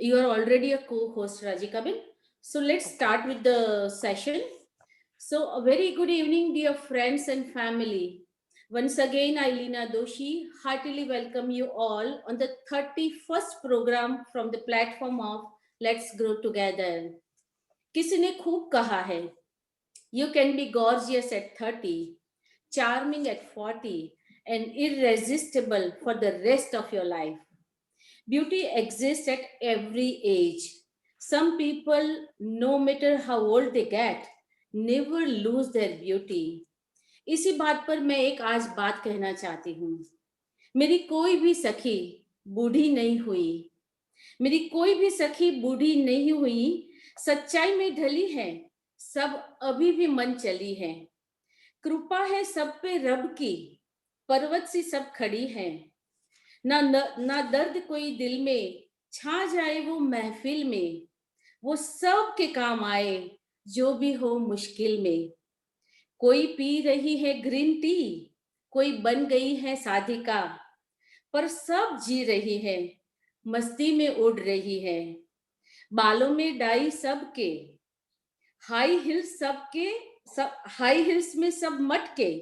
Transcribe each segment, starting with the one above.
You are already a co-host, Rajika. So let's start with the session. So a very good evening, dear friends and family. Once again, I, Leena Doshi, heartily welcome you all on the 31st program from the platform of Let's Grow Together. किसी ने खूब कहा है, you can be gorgeous at 30, charming at 40, and irresistible for the rest of your life. Beauty exists at every age. Some people, no matter how old they get, never lose their beauty. इसी बात पर मैं एक आज बात कहना चाहती हूँ. मेरी कोई भी सखी बूढ़ी नहीं हुई. मेरी कोई भी सखी बूढ़ी नहीं हुई. सच्चाई में ढली है, सब अभी भी मन चली है. कृपा है सब पे रब की, पर्वत सी सब खड़ी है. ना दर्द कोई दिल में, छा जाए वो महफिल में. वो सब के काम आए, जो भी हो मुश्किल में. कोई पी रही है ग्रीन टी, कोई बन गई है साधिका, पर सब जी रही है, मस्ती में उड़ रही है. बालों में डाई सबके, हाई हिल्स सबके, सब हाई हिल्स में सब मटके.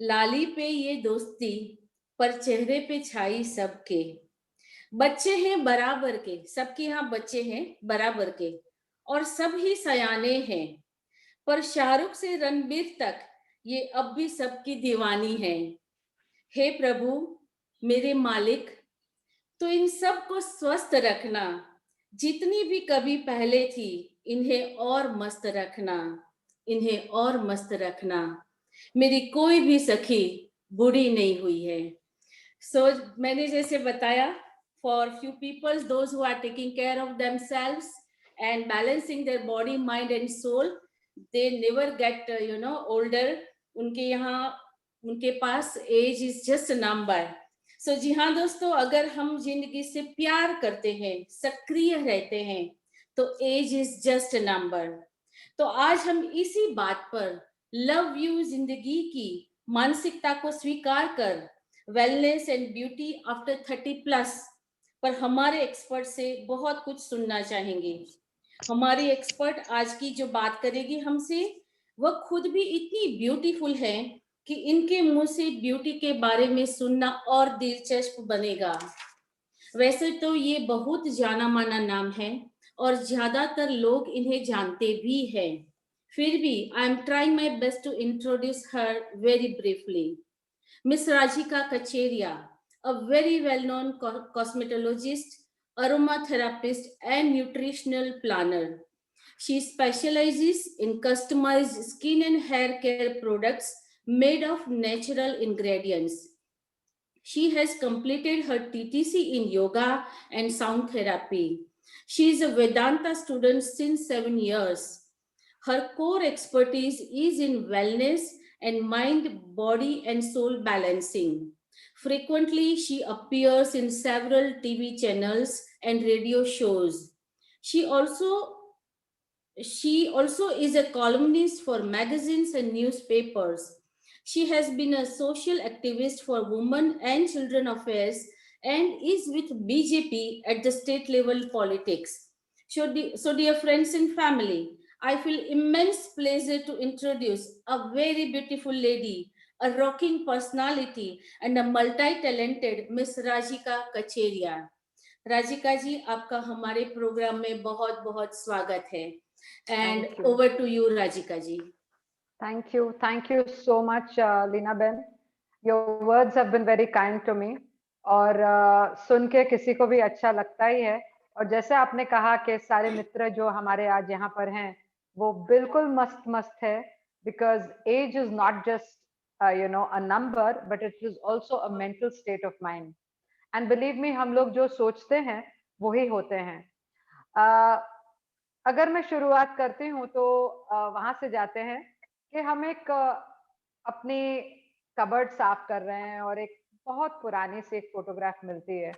लाली पे ये दोस्ती, पर चेहरे पे छाई सबके. बच्चे हैं बराबर के, सबके यहाँ बच्चे हैं बराबर के, और सब ही सयाने हैं. पर शाहरुख से रणबीर तक ये अब भी सबकी दीवानी है. हे प्रभु मेरे मालिक, तो इन सब को स्वस्थ रखना. जितनी भी कभी पहले थी, इन्हें और मस्त रखना, इन्हें और मस्त रखना. मेरी कोई भी सखी बूढ़ी नहीं हुई है. सो मैंने जैसे बताया, for few people, those who are taking care of themselves and balancing their body, mind and soul, they never get older. उनके यहाँ, उनके पास age is just a number. So जी हाँ दोस्तों, अगर हम जिंदगी से प्यार करते हैं, सक्रिय रहते हैं, तो age is just a number. तो आज हम इसी बात पर लव यू जिंदगी की मानसिकता को स्वीकार कर वेलनेस एंड ब्यूटी आफ्टर 30+ पर हमारे एक्सपर्ट से बहुत कुछ सुनना चाहेंगे. हमारी एक्सपर्ट आज की जो बात करेगी हमसे, वह खुद भी इतनी ब्यूटीफुल है कि इनके मुंह से ब्यूटी के बारे में सुनना और दिलचस्प बनेगा. वैसे तो ये बहुत जाना माना नाम है और ज्यादातर लोग इन्हें जानते भी हैं. फिर भी I am trying my best to introduce her very briefly. Miss Rajika Kacheria, a very well-known cosmetologist, aromatherapist, and nutritional planner. She specializes in customized skin and hair care products made of natural ingredients. She has completed her TTC in yoga and sound therapy. She is a Vedanta student since 7 years. Her core expertise is in wellness and mind, body, and soul balancing. Frequently, she appears in several TV channels and radio shows. She also is a columnist for magazines and newspapers. She has been a social activist for women and children affairs and is with BJP at the state level politics. So dear friends and family, I feel immense pleasure to introduce a very beautiful lady, a rocking personality, and a multi-talented Miss Rajika Kacheria. Rajika ji, आपका हमारे programme में बहुत बहुत स्वागत है. And over to you, Rajika ji. Thank you so much, Leena Ben. Your words have been very kind to me. और सुन के किसी को भी अच्छा लगता ही है. और जैसे आपने कहा कि सारे मित्र जो हमारे आज यहाँ पर हैं, वो बिल्कुल मस्त है. Because age is not just a number, but it is also a mental state of mind. And believe me, हम लोग जो सोचते हैं वही होते हैं. अगर मैं शुरुआत करती हूँ तो वहां से जाते हैं कि हम एक अपनी कबर्ड साफ कर रहे हैं और एक बहुत पुरानी सी एक फोटोग्राफ मिलती है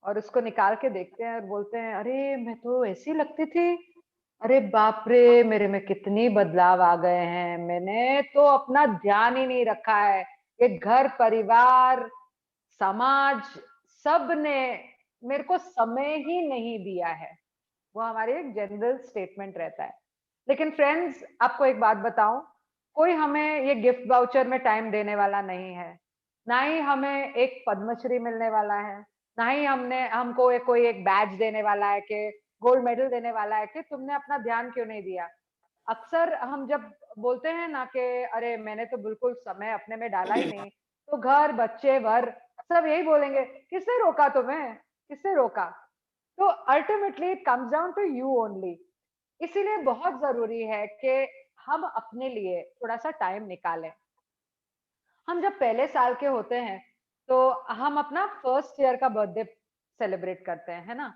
और उसको निकाल के देखते हैं और बोलते हैं, अरे मैं तो ऐसी लगती थी, अरे बाप रे मेरे में कितनी बदलाव आ गए हैं, मैंने तो अपना ध्यान ही नहीं रखा है. ये घर परिवार समाज सब ने मेरे को समय ही नहीं दिया है, वो हमारी एक जनरल स्टेटमेंट रहता है। लेकिन फ्रेंड्स, आपको एक बात बताऊं, कोई हमें ये गिफ्ट वाउचर में टाइम देने वाला नहीं है, ना ही हमें एक पद्मश्री मिलने वाला है, ना ही हमको कोई एक बैज देने वाला है कि गोल्ड मेडल देने वाला है कि तुमने अपना ध्यान क्यों नहीं दिया। अक्सर हम जब बोलते हैं ना कि अरे मैंने तो बिल्कुल समय अपने में डाला ही नहीं, तो घर बच्चे भर सब यही बोलेंगे, किसने रोका तुम्हें, किसने रोका। तो ultimately it comes down to you only. इसीलिए बहुत जरूरी है कि हम अपने लिए थोड़ा सा टाइम निकालें। हम जब पहले साल के होते हैं तो हम अपना फर्स्ट ईयर का बर्थडे सेलिब्रेट करते हैं, है ना।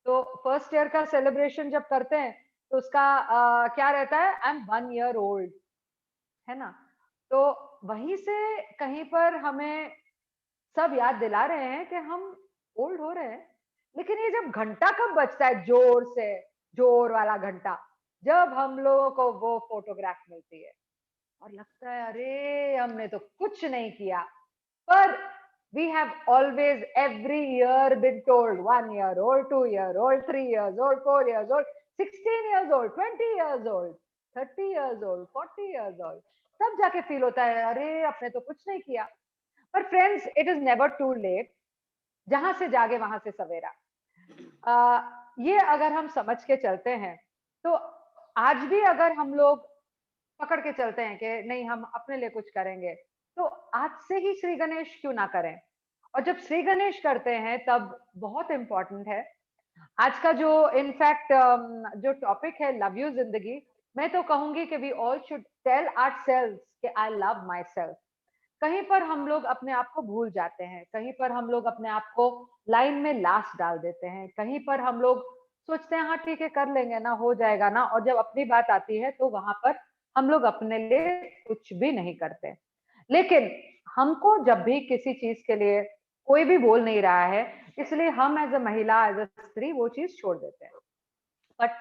तो फर्स्ट ईयर का सेलिब्रेशन जब करते हैं तो उसका क्या रहता है, आई एम 1 ईयर ओल्ड, है ना। तो वहीं से कहीं पर हमें सब याद दिला रहे हैं कि हम ओल्ड हो रहे हैं। लेकिन ये जब घंटा कब बजता है, जोर से, जोर वाला घंटा, जब हम लोगों को वो फोटोग्राफ मिलती है और लगता है अरे हमने तो कुछ नहीं किया। पर we have always every year been told 1 year old, 2 year old, 3 years old, 4 years old, 16 years old, 20 years old, 30 years old, 40 years old, तब जाके फील होता है अरे अपने तो कुछ नहीं किया। पर friends, it is never too late, जहां से जागे वहां से सवेरा। ये अगर हम समझ के चलते हैं तो आज भी अगर हम लोग पकड़ के चलते हैं कि नहीं हम अपने लिए कुछ करेंगे, तो आज से ही श्री गणेश क्यों ना करें। और जब श्री गणेश करते हैं तब बहुत इंपॉर्टेंट है आज का जो इनफैक्ट जो टॉपिक है लव यू जिंदगी। मैं तो कहूंगी कि we all should tell ourselves कि आई लव माई सेल्फ। कहीं पर हम लोग अपने आप को भूल जाते हैं, कहीं पर हम लोग अपने आप को लाइन में लास्ट डाल देते हैं, कहीं पर हम लोग सोचते हैं हाँ ठीक है कर लेंगे ना, हो जाएगा ना, और जब अपनी बात आती है तो वहां पर हम लोग अपने लिए कुछ भी नहीं करते। लेकिन हमको जब भी किसी चीज के लिए कोई भी बोल नहीं रहा है, इसलिए हम एज अ महिला, एज अ स्त्री वो चीज छोड़ देते हैं। But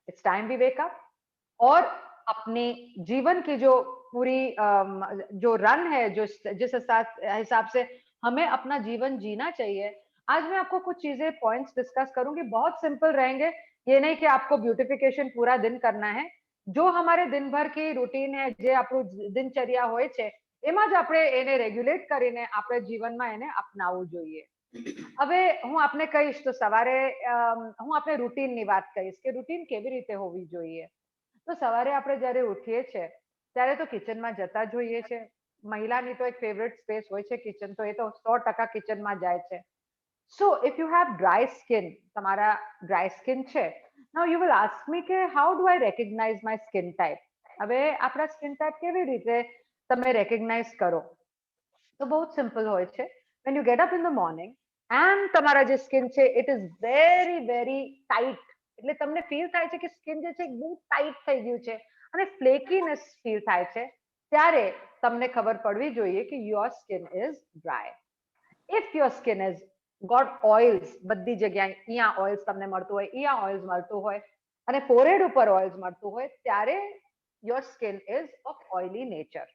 it's time we wake up और अपने जीवन की जो पूरी जो रन है, जो जिस हिसाब से हमें अपना जीवन जीना चाहिए, आज मैं आपको कुछ चीजें पॉइंट्स डिस्कस करूंगी, बहुत सिंपल रहेंगे। ये नहीं कि आपको ब्यूटिफिकेशन पूरा दिन करना है। जो हमारे दिन भर की રૂટીન है, જે આપણું દિનચર્યા હોય છે, એમાં જ આપણે એને રેગ્યુલેટ કરીને આપણે જીવનમાં એને અપનાવવું જોઈએ। હવે હું આપને કહીશ તો સવારે હું આપને રૂટીનની વાત કહીશ કે રૂટીન કેવી રીતે હોવી જોઈએ। તો સવારે આપણે જ્યારે ઉઠીએ છીએ ત્યારે તો કિચનમાં જતા જ હોઈએ છે। મહિલાની તો એક ફેવરેટ સ્પેસ હોય છે કિચન, તો એ તો 100% કિચનમાં જાય છે। So if you have dry skin, તમારા ડ્રાય સ્કિન છે, now you will ask me કે how do I recognise my skin type. હવે આપણા સ્કિન ટાઈપ કેવી રીતે તમે રેકગ્નાઇઝ કરો, તો બહુ જ સિમ્પલ હોય છે। when you get up in the morning and તમારા જે સ્કિન છે it is very very tight, એટલે તમને ફીલ થાય છે કે સ્કિન જે છે બહુ ટાઈટ થઈ ગયું છે અને ફ્લેકીનેસ ફીલ થાય છે, ત્યારે તમને ખબર પડવી જોઈએ કે your skin is dry. if your skin has got oils, બધી જગ્યાએ અહીંયા ઓઇલ્સ તમને મળતું હોય, અહીંયા ઓઇલ્સ મળતું હોય અને ફોrehead ઉપર ઓઇલ્સ મળતું હોય, ત્યારે your skin is of oily nature।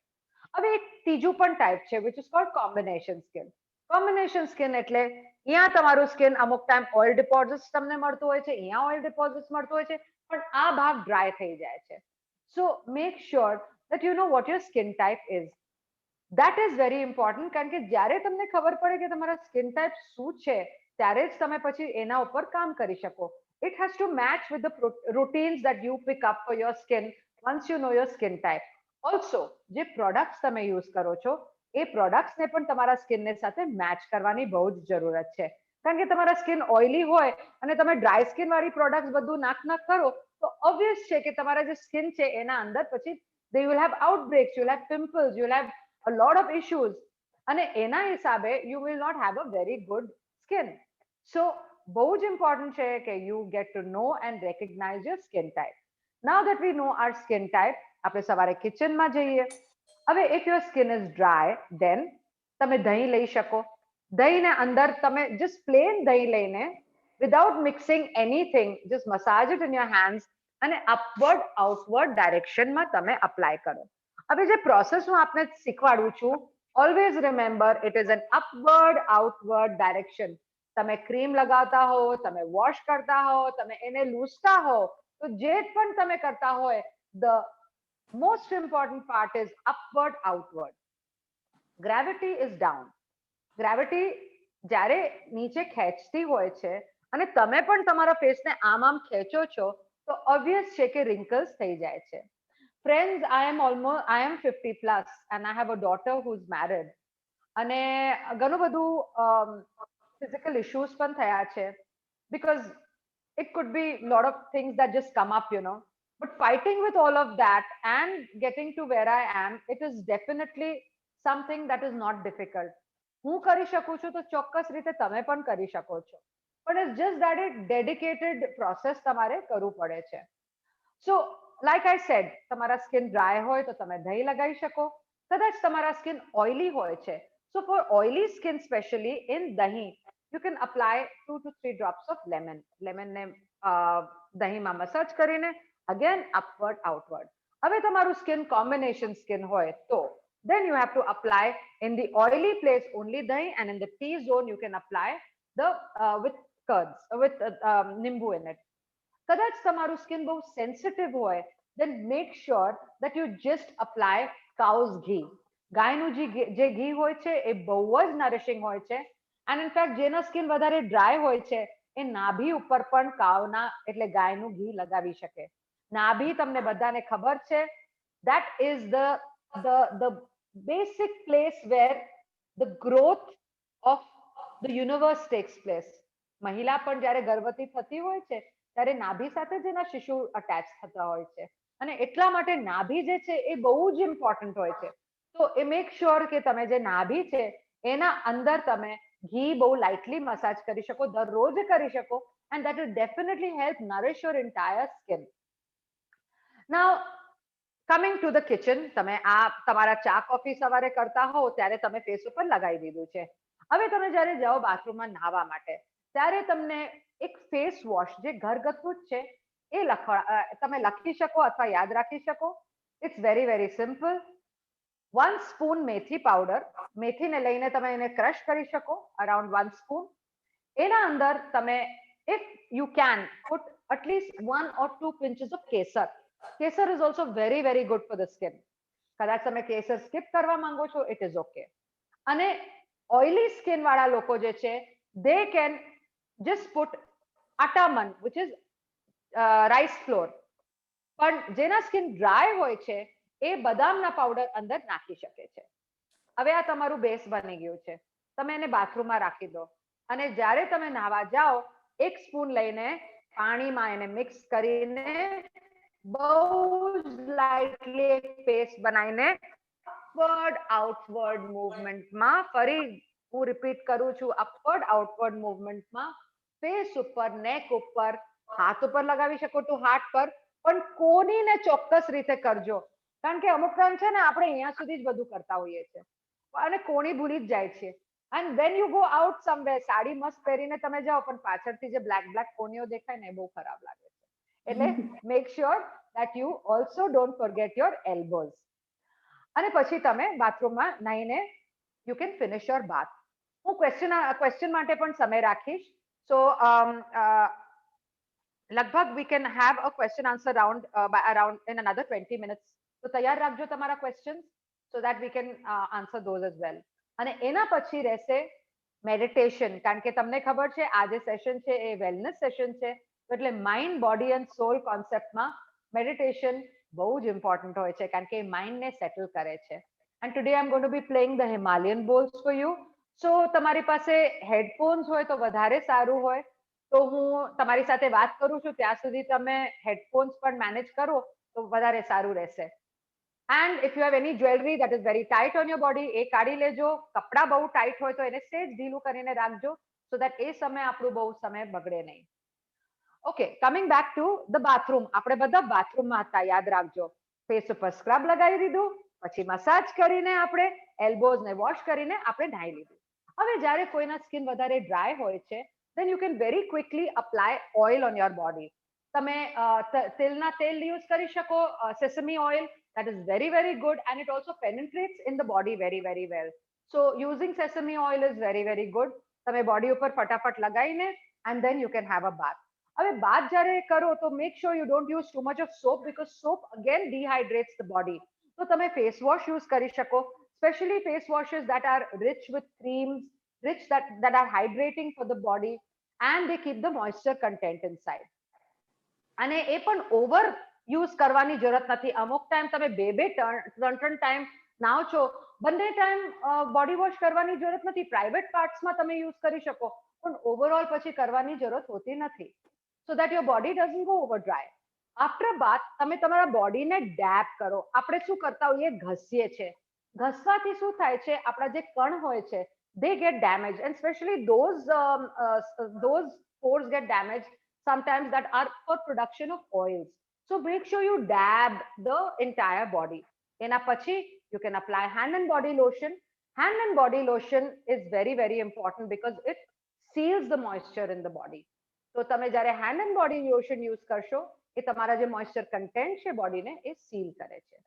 હવે એક ત્રીજું પણ ટાઈપ છે which is called combination skin। combination skin એટલે અહીંયા તમારું સ્કિન અમુક ટાઈમ ઓઇલ ડિપોઝિટ્સ તમને મળતું હોય છે, અહીંયા ઓઇલ ડિપોઝિટ્સ મળતું હોય છે, પણ આ ભાગ ડ્રાય થઈ જાય છે। so make sure that you know what your skin type is। that is very important, કારણ કે જ્યારે તમને ખબર પડે કે તમારા સ્કિન ટાઈપ શું છે ત્યારે જ તમે પછી એના ઉપર કામ કરી શકો। it has to match with the routines that you pick up for your skin once you know your skin type। Also જે પ્રોડક્ટ્સ તમે યુઝ કરો છો એ પ્રોડક્ટ્સને પણ તમારા સ્કિનને સાથે મેચ કરવાની બહુ જ જરૂરત છે। કારણ કે તમારા સ્કિન ઓઇલી હોય અને તમે ડ્રાય સ્કિન વાળી પ્રોડક્ટ્સ બધું નાક કરો તો ઓબ્વિયસ છે કે તમારા જે સ્કિન છે એના અંદર પછી they will have outbreaks, you will have pimples, you will have a lot of issues, અને એના હિસાબે you will not have a very good skin। so બહુ જ important છે કે you get to know and recognize your skin type। now that we know our skin type, આપણે સવારે કિચનમાં જઈએ। હવે if your skin is dry, then તમે દહીં લઈ શકો। દહીંને અંદર તમે just plain દહીં લઈને without mixing anything, just massage it in your hands અને upward outward direction માં તમે apply કરો। હવે જે પ્રોસેસ હું આપને શીખવાડું છું, always remember it is an upward outward direction। તમે ક્રીમ લગાવતા હો, તમે વોશ કરતા હો, તમે એને લૂસતા હો, તો જે પણ તમે કરતા હોય, the most important part is upward outward. Gravity is down. Gravity જ્યારે નીચે ખેંચતી હોય છે અને તમે પણ તમારા ફેસને આમ ખેંચો છો, તો ઓબ્વિયસ છે કે રિંકલ્સ થઈ જાય છે. Friends, I am 50 plus and I have a daughter who's married. અને ઘણું બધું physical issues પણ થયા છે, because it could be a lot of things that just come up, you know. But fighting with all of that and getting to where I am, it is definitely something that is not difficult. હું કરી શકું છું તો ચોક્કસ રીતે તમે પણ કરી શકો છો, પણ it's just that it dedicated process તમારે કરવું પડે છે. So like I said, તમારા સ્કિન ડ્રાય હોય તો તમે દહીં લગાવી શકો. કદાચ તમારા સ્કિન ઓઇલી હોય છે, so for oily skin specially, in dahi you can apply 2 to 3 drops of lemon. Lemon ને દહીંમાં મસાજ કરીને again upward outward. હવે તમારું સ્કિન કોમ્બિનેશન સ્કિન હોય તો then you have to apply in the oily place only dahi, and in the T zone you can apply the with curds, with nimbu in it. કદાચ તમારું skin બહુ sensitive હોય, then make sure that you just apply cow's ghee. ગાયનું જે ઘી હોય છે એ બહુ જ નરિશિંગ હોય છે, and in fact જેનો સ્કિન વધારે ડ્રાય હોય છે એ નાભી ઉપર પણ કાવના એટલે ગાયનું ઘી લગાવી શકે. નાભી તમને બધાને ખબર છે, that is the basic place where the growth of the universe takes place. મહિલા પણ જ્યારે ગર્ભવતી થતી હોય છે ત્યારે નાભી સાથે જ એના શિશુ અટેચ થતા હોય છે, અને એટલા માટે નાભી જે છે એ બહુ જ ઇમ્પોર્ટન્ટ હોય છે. તો એ મેક શ્યોર કે તમે જે નાભી છે એના અંદર તમે ઘી બહુ લાઇટલી મસાજ કરી શકો, દરરોજ કરી શકો, and that will definitely help nourish your entire skin. Now coming to the kitchen, તમે આ તમારા ચા કોફી સવારે કરતા હો ત્યારે તમે ફેસ ઉપર લગાવી દીધું છે. હવે તમે જ્યારે જાઓ બાથરૂમમાં નાહવા માટે, ત્યારે તમને એક ફેસ વોશ જે ઘરગથ્થુ જ છે એ તમે લખી શકો અથવા યાદ રાખી શકો. It's very very simple. 1 spoon મેથી પાવડર, મેથીને લઈને તમે એને ક્રશ કરી શકો, અરાઉન્ડ 1 સ્પૂન. એના અંદર તમે if you can put at least 1 or 2 pinches of kesar. Kesar is also very very good for the skin. કદાચ તમે કેસર સ્કીપ કરવા માંગો છો, it is okay. અને ઓઇલી સ્કિન વાળા લોકો જે છે they can just put ataman, which is rice flour. પણ જેના સ્કિન ડ્રાય હોય છે એ બદામના પાવડર અંદર નાખી શકે છે. હવે આ તમારું બેઝ બની ગયું છે, તમે એને બાથરૂમમાં રાખી દો, અને જ્યારે તમે નાહવા જાઓ 1 સ્પૂન લઈને પાણીમાં એને મિક્સ કરીને બહુ જ લાઇટલી એક પેસ્ટ બનાવીને અપવર્ડ આઉટવર્ડ મૂવમેન્ટમાં, ફરી હું રિપીટ કરું છું, અપવર્ડ આઉટવર્ડ મૂવમેન્ટમાં ફેસ ઉપર, નેક ઉપર, હાથ ઉપર લગાવી શકો તો હાથ પર, પણ કોનીને ચોક્કસ રીતે કરજો, કારણ કે અમુક ટાઈમ છે ને આપણે અહીંયા સુધી જ બધું કરતા હોઈએ છે અને કોણી ભૂલી જ જાય છે. And when you go out somewhere, sari મસ્ત પહેરીને તમે જાઓ પણ પાછળથી જે બ્લેક બ્લેક કોણીઓ દેખાય ને એ બહુ ખરાબ લાગે છે. એટલે make sure that you also don't forget your elbows. અને પછી તમે બાથરૂમમાં નાહીને you can finish your bath. હું ક્વેશ્ચન માટે પણ સમય રાખીશ. So લગભગ we can have a question answer round by around in another 20 minutes. તો તૈયાર રાખજો તમારા questions so that we can answer those as well. અને એના પછી રહેશે મેડિટેશન, કારણ કે તમને ખબર છે આ જે સેશન છે એ વેલનેસ સેશન છે, એટલે માઇન્ડ, બોડી એન્ડ સોલ કોન્સેપ્ટમાં મેડિટેશન બહુ જ ઇમ્પોર્ટન્ટ હોય છે, કારણ કે માઇન્ડને સેટલ કરે છે. And today I'm going to be playing the Himalayan bowls for you. So તમારી પાસે હેડફોન્સ હોય તો વધારે સારું હોય, તો હું તમારી સાથે વાત કરું છું ત્યાં સુધી તમે હેડફોન્સ પણ મેનેજ કરો તો વધારે સારું રહેશે. And if you have any jewelry that is very tight on your body, એ કાઢી લેજો. કપડા બહુ ટાઈટ હોય તો એને સેજ ઢીલું કરીને રાખજો, so that એ સમય આપણું બહુ સમય બગડે નહીં. Okay, coming back to the bathroom. આપણે બધા બાથરૂમમાં હતા, યાદ રાખજો. ફેસ ઉપર સ્ક્રબ લગાવી દીધું, પછી મસાજ કરીને આપણે એલ્બોઝને વોશ કરીને આપણે નાહી લીધું. હવે જ્યારે કોઈના સ્કિન વધારે ડ્રાય હોય છે, then you can very quickly apply oil on your body. તમે તેલના તેલ યુઝ કરી શકો, sesame oil, that is very very good, and it also penetrates in the body very very well. So using sesame oil is very very good. તમે body ઉપર ફટાફટ લગાવીને and then you can have a bath. હવે બાથ જ્યારે કરો તો make sure you don't use too much of soap because soap again dehydrates the body. તો તમે face wash use કરી શકો, especially face washes that are rich with creams, rich that are hydrating for the body, and they keep the moisture content inside. અને એ પણ over use કરવાની જરૂરત નથી. અમુક ટાઈમ તમે બે ત્રણ ટાઈમ નાવ છો, બંને ટાઈમ બોડી વોશ કરવાની જરૂરત નથી. પ્રાઇવેટ પાર્ટ્સમાં તમે યુઝ કરી શકો, પણ ઓવરઓલ પછી કરવાની જરૂરત હોતી નથી. So that your body doesn't go over dry. After bath તમે તમારા બોડીને ડેપ કરો. આપણે શું કરતા હોઈએ, ઘસીએ છીએ. ઘસવાથી શું થાય છે, આપણા જે કણ હોય છે they get damaged, and especially those pores get damaged sometimes that are for production of oils. So make sure you dab the entire body. એના પછી you can apply hand and body lotion. Hand and body lotion is very very important because it seals the moisture in the body. તો તમે જ્યારે hand and body lotion use કરશો, એ તમારા જે moisture content છે બોડીને એ seal કરે છે.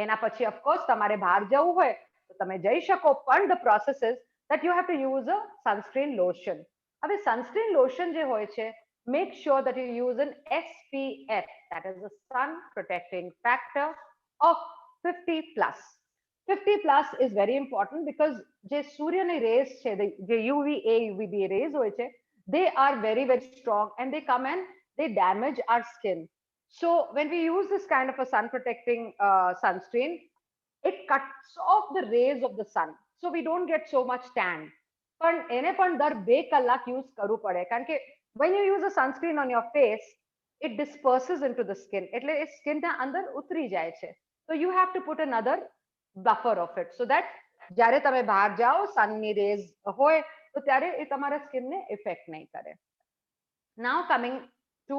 એના પછી ઓફકોર્સ તમારે બહાર જવું હોય તો તમે જઈ શકો, પણ the process is that you have to use a sunscreen lotion. હવે sunscreen lotion જે હોય છે, make sure that you use an SPF, that is the sun protecting factor of 50 plus. 50 plus is very important because જે સૂર્યની race છે, જે UVA UVB rays હોય છે, they are very very strong and they come and they damage our skin. So when we use this kind of a sun protecting sunscreen, it cuts off the rays of the sun, so we don't get so much tan. પણ એને પણ દર 2 કલાક use કરવું પડે, કારણ કે when you use a sunscreen on your face, it disperses into the skin, એટલે એ સ્કિનના અંદર ઉતરી જાય છે. So you have to put another buffer of it so that જ્યારે તમે બહાર જાઓ, સનની રેઝ હોય તો ત્યારે એ તમારા સ્કિનને ઇફેક્ટ નહીં કરે. Now coming to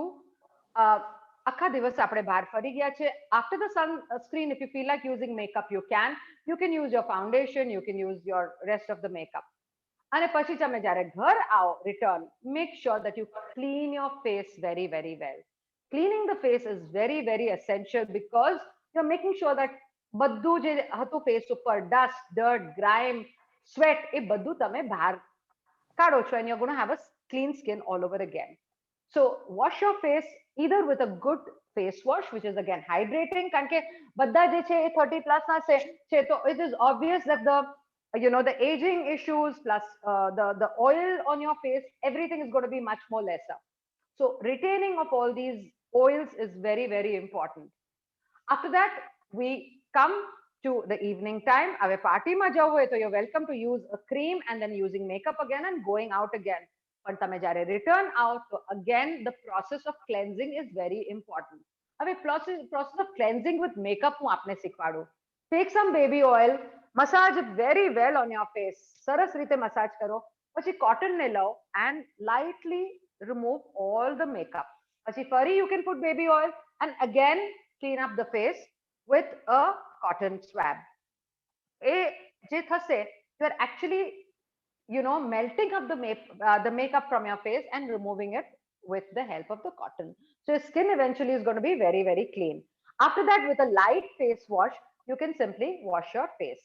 આખા દિવસ આપણે બહાર ફરી ગયા છે. After the sunscreen, if you feel like using makeup, you can use your foundation, you can use your rest of the makeup. અને પછી તમે જ્યારે ઘર આવો return, make sure that you clean your face very very well. Cleaning the face is very very essential because you're making sure that બધું જે હતું face ઉપર, dust, dirt, grime, sweat, એ બધું તમે બહાર કાઢો છો, and you're going to have a clean skin all over again. So wash your face either with a good face wash, which is again hydrating, કારણ કે બધા જે છે એ 30 plus ના છે, તો it is obvious that the aging issues plus the oil on your face, everything is going to be much more lesser. So retaining of all these oils is very very important. After that we come to the evening time. હવે પાર્ટીમાં જવું હોય તો you're welcome to use a cream and then using makeup again and going out again. પણ તમે જ્યારે return out, so again the process of cleansing is very important. હવે process of cleansing with makeup હું આપને શીખવાડું. Take some baby oil, massage it very well on your face. સરસ રીતે massage કરો. પછી cotton ને લો and lightly remove all the makeup. પછી ફરી you can put baby oil and again clean up the face with a cotton swab. એ જે થશે, you are actually melting up the makeup from your face and removing it with the help of the cotton. So your skin eventually is going to be very very clean. After that, with a light face wash, you can simply wash your face.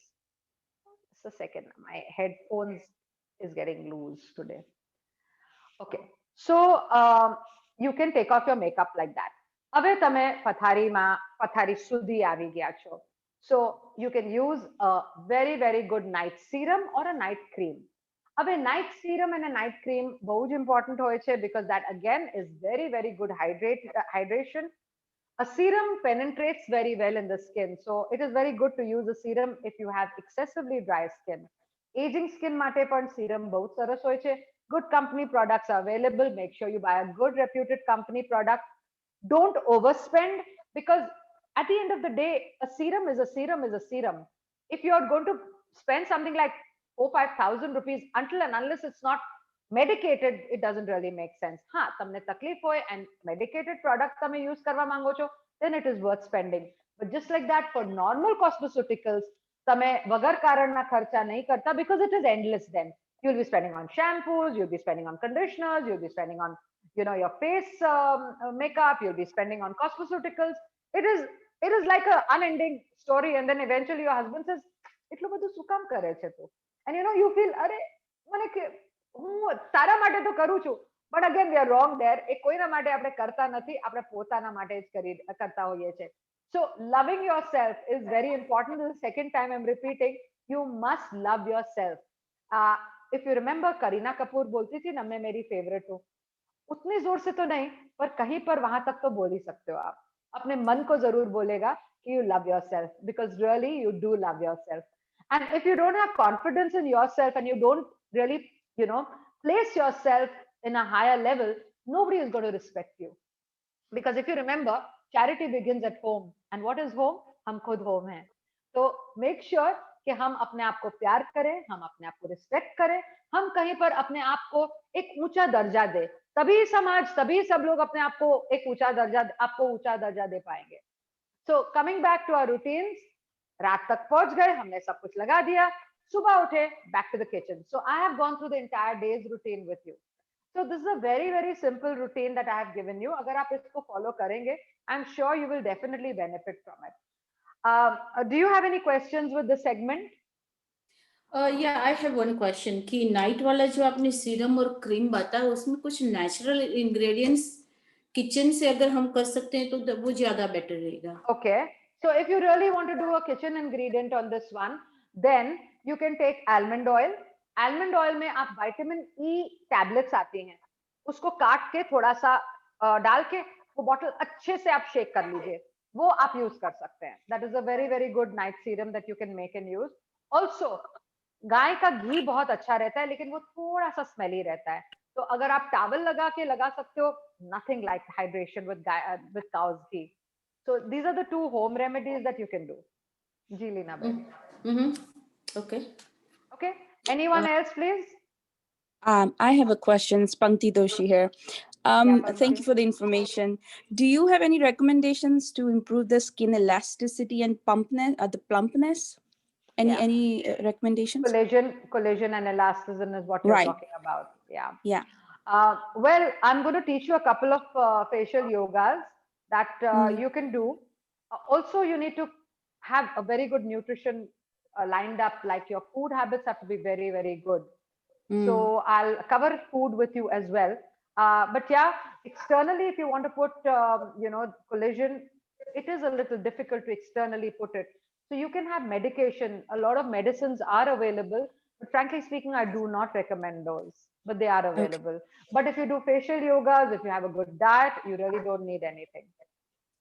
Just a second, my headphones is getting loose today. Okay, so you can take off your makeup like that. હવે તમે પથારી સુધી આવી ગયા છો, so you can use a very very good night serum or a night cream. હવે night serum and a night cream બહુ જ important હોય છે because that again is very very good hydration. A serum penetrates very well in the skin, so it is very good to use a serum if you have excessively dry skin. Aging skin માટે પણ serum બહુ સરસ હોય છે. Good company products are available. Make sure you buy a good reputed company product. Don't overspend, because at the end of the day, a serum is a serum is a serum. If you are going to spend something like 4,000-5,000 rupees, until and unless it's not medicated, it doesn't really make sense. હા, તમને તકલીફ હોય and medicated product તમે use કરવા માંગો છો, then it is worth spending. But just like that, for normal cosmeceuticals, તમે વગર કારણના ખર્ચા નહીં કરતા, because it is endless then. You'll be spending on shampoos, you'll be spending on conditioners, you'll be spending on your face makeup, you'll be spending on cosmeceuticals. It is like a unending story, and then eventually your husband says, એટલું બધું શું કામ કરે છે તું? And you feel, અરે મને હું તારા માટે તો કરું છું, but again we are wrong there. એ કોઈના માટે આપણે કરતા નથી, આપણે પોતાના માટે જ કરતા હોઈએ છે. So loving yourself is very important. This is the second time I'm repeating. You must love yourself. If you remember, Kareena Kapoor बोलती थी ना, मैं मेरी फेवरेट हूँ. उतनी जोर से तो नहीं, पर कहीं पर वहां तक तो बोल ही सकते हो आप. अपने मन को जरूर बोलेगा कि you love yourself, because really you do love yourself. And if you don't have confidence in yourself and you don't really, place yourself in a higher level, nobody is going to respect you. Because if you remember, charity begins at home. And what is home? हम खुद home हैं. तो make sure कि हम अपने आप को प्यार करें, हम अपने आप को रिस्पेक्ट करें, हम कहीं पर अपने आप को एक ऊंचा दर्जा दे, तभी समाज, तभी सब लोग अपने आप को एक आपको ऊंचा दर्जा दे पाएंगे. So coming back to our routines, रात तक पहुंच गए, हमने सब कुछ लगा दिया, सुबह उठे, back to the kitchen. So I have gone through the entire day's routine with you. So this is a very, very simple routine that I have given you. अगर आप इसको follow करेंगे, I'm sure you will definitely benefit from it. Do you have any questions with this segment? Yeah, I have one question कि night वाला जो आपने serum और cream बताया उसमें कुछ नेचुरल इंग्रेडिएंट्स किचन से अगर हम कर सकते हैं तो वो ज्यादा बेटर रहेगा. Okay. So if you really want to do a kitchen ingredient on this one, then you can take almond oil. Almond oil में आप vitamin E tablets आती हैं, उसको काट के थोड़ा सा डाल के वो बॉटल अच्छे से आप शेक कर लीजिए, वो आप यूज कर सकते हैं. That is a very, very good night serum that you can make and use. Also, गाय का घी बहुत अच्छा रहता है, लेकिन वो थोड़ा सा स्मेली रहता है, तो अगर आप टॉवल लगा सकते हो, nothing like hydration with cow's ghee. So these are the two home remedies that you can do. Ji Leena Ben. Okay. Okay. Anyone else, please? I have a question. Spunti Doshi here. Thank you for the information. Do you have any recommendations to improve the skin elasticity and plumpness? Any recommendations? Collagen and elasticity is what you're talking about. Yeah. Yeah. Well, I'm going to teach you a couple of facial yogas that you can do. Also, you need to have a very good nutrition lined up. Like your food habits have to be very, very good. So I'll cover food with you as well. But yeah, externally, if you want to put, collagen, it is a little difficult to externally put it. So you can have medication. A lot of medicines are available, but frankly speaking, I do not recommend those, but they are available. Okay. But if you do facial yogas, if you have a good diet, you really don't need anything.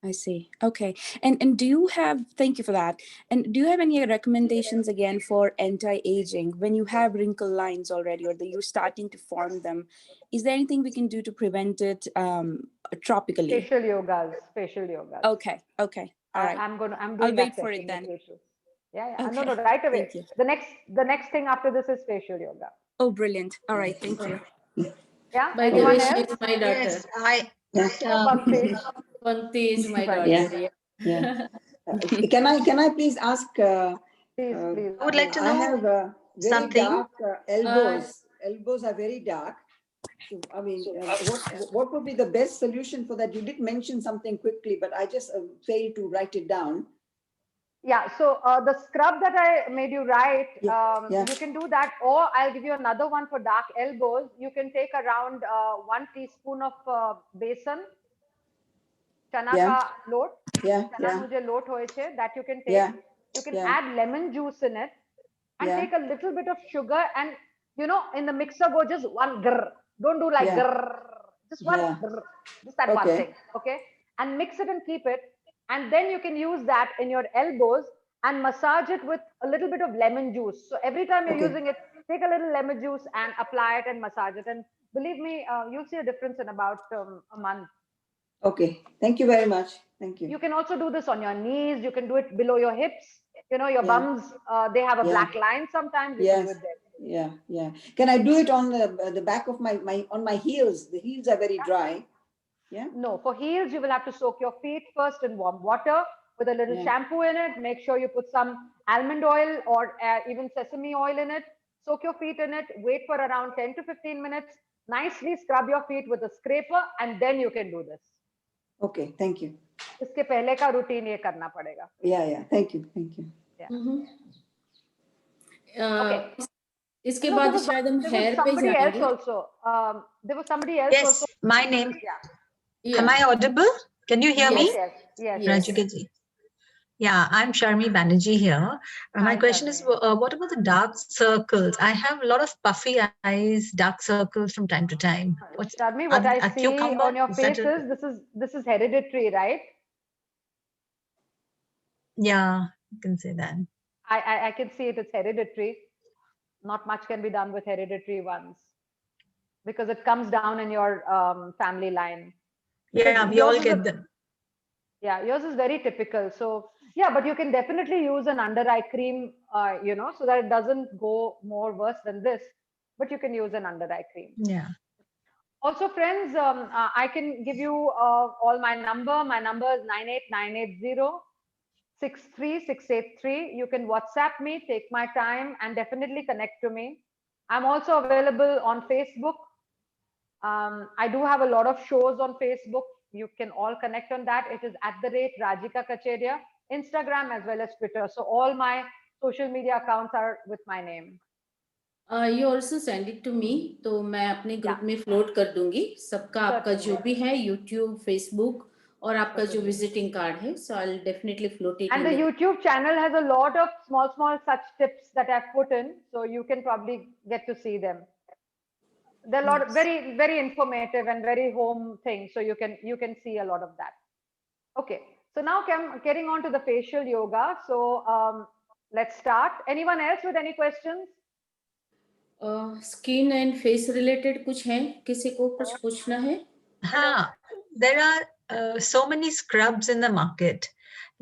I see. Okay. And do you have, thank you for that. And do you have any recommendations again for anti-aging when you have wrinkle lines already, or you're starting to form them? Is there anything we can do to prevent it tropically? Facial yogas. Okay. All right. I'll wait for it then. Yeah. Okay. No, right away. Thank you. The next thing after this is facial yoga. Oh, brilliant. All right. Thank you. Yeah. By the way, she is my daughter. Yes, Panti is my daughter. Yeah. Can I please ask? Please. I would like to know. I have very dark elbows. Elbows are very dark. So, I mean, what would be the best solution for that? You did mention something quickly, but I just failed to write it down. Yeah, so the scrub that I made you write, you can do that, or I'll give you another one for dark elbows. You can take around 1 teaspoon of besan, chana ka lot. Chana mujhe lot hoye che, that you can take. You can add lemon juice in it and take a little bit of sugar, and in the mixer go just one grr. Don't do like grr. Just one grr. Just that one thing. Okay. And mix it and keep it. And then you can use that in your elbows and massage it with a little bit of lemon juice. So every time you're using it, take a little lemon juice and apply it and massage it. And believe me, you'll see a difference in about a month. Okay. Thank you very much. Thank you. You can also do this on your knees. You can do it below your hips. Your bums, they have a black line sometimes. You can do it there. Yeah. Can I do it on the back of on my heels? The heels are very dry. Yeah. No, for heels, you will have to soak your feet first in warm water with a little shampoo in it. Make sure you put some almond oil or even sesame oil in it. Soak your feet in it. Wait for around 10 to 15 minutes. Nicely scrub your feet with a scraper, and then you can do this. Okay, thank you. इसके पहले का routine ये करना पड़ेगा. Yeah. Thank you. Yeah. Okay. इसके No, बाद शायद हम there was हेयर पे somebody else जाएंगे. also. There was somebody else Yes, also. my name. Yeah. Am I audible? Can you hear Yes, me? yes, yes. Yes. Rajika ji. Yeah, I'm Sharmi Banerjee here. My Hi, question is, Sharmi. what about the dark circles? I have a lot of puffy eyes, dark circles from time to time. Sharmi, what I a see cucumber? on your Is that face a- is this is hereditary, right? Yeah, you can say that. I can see it's hereditary. Not much can be done with hereditary ones because it comes down in your family line. Because Yeah, we yours all is get them. Yeah, yours is very typical. So yeah, but you can definitely use an under eye cream, so that it doesn't go more worse than this. But you can use an under eye cream. Yeah. Also, friends, I can give you all my number. My number is 98980 63683. You can WhatsApp me, take my time, and definitely connect to me. I'm also available on Facebook. I do have a lot of shows on Facebook. You can all connect on that. It is @Rajika Kacheria, Instagram as well as Twitter. So all my social media accounts are with my name. You also send it to me, तो मैं अपने group में float कर दूंगी सबका, आपका जो भी है YouTube, Facebook और आपका जो विजिटिंग कार्ड है. So I'll definitely float it. And the YouTube channel has a lot of small such tips that I've put in, so you can probably get to see them. They're a lot very informative and very home things, so you can see a lot of that. Okay, so now getting on to the facial yoga. So let's start. Anyone else with any questions? Skin and face related कुछ है, किसी को कुछ पूछना है? हाँ, there are so many scrubs in the market,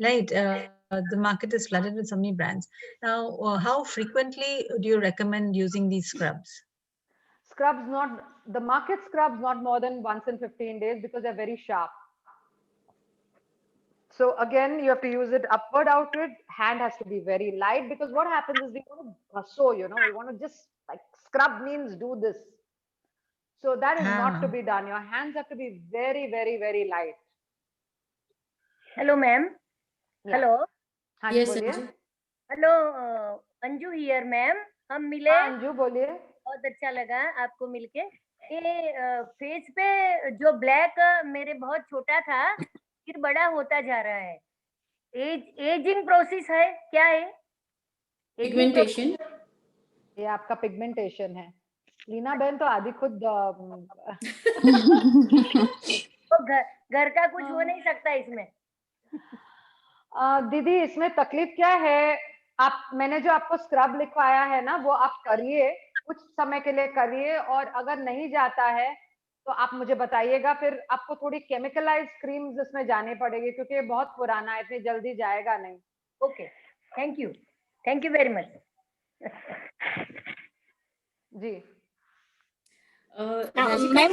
right? The market is flooded with so many brands. Now, how frequently do you recommend using these scrubs? Scrubs, the market scrubs, not more than once in 15 days because they're very sharp. So again, you have to use it upward, outward. Hand has to be very light because what happens is we want to we want to just like scrub means do this. So that is not to be done. Your hands have to be very, very, very light. Hello, ma'am. Yeah. Hello. हाँ Yes, बोलिए. Anju. Hello Anju here ma'am. हम मिले. हाँ अंजू बोलिए. बहुत अच्छा लगा आपको मिलके. ये फेस पे जो ब्लैक मेरे बहुत छोटा था फिर बड़ा होता जा रहा है. एजिंग प्रोसेस है क्या है? पिगमेंटेशन. ये आपका पिगमेंटेशन है. लीना बहन तो आदि खुद तो घर का कुछ हो नहीं सकता इसमें. दीदी इसमें तकलीफ क्या है, मैंने जो आपको स्क्रब लिखवाया है ना वो आप करिए, कुछ समय के लिए करिए, और अगर नहीं जाता है तो आप मुझे बताइएगा, फिर आपको थोड़ी केमिकलाइज्ड क्रीम्स इसमें जानी पड़ेगी क्योंकि ये बहुत पुराना है, इतनी जल्दी जाएगा नहीं. Okay, thank you very much. जी मैम,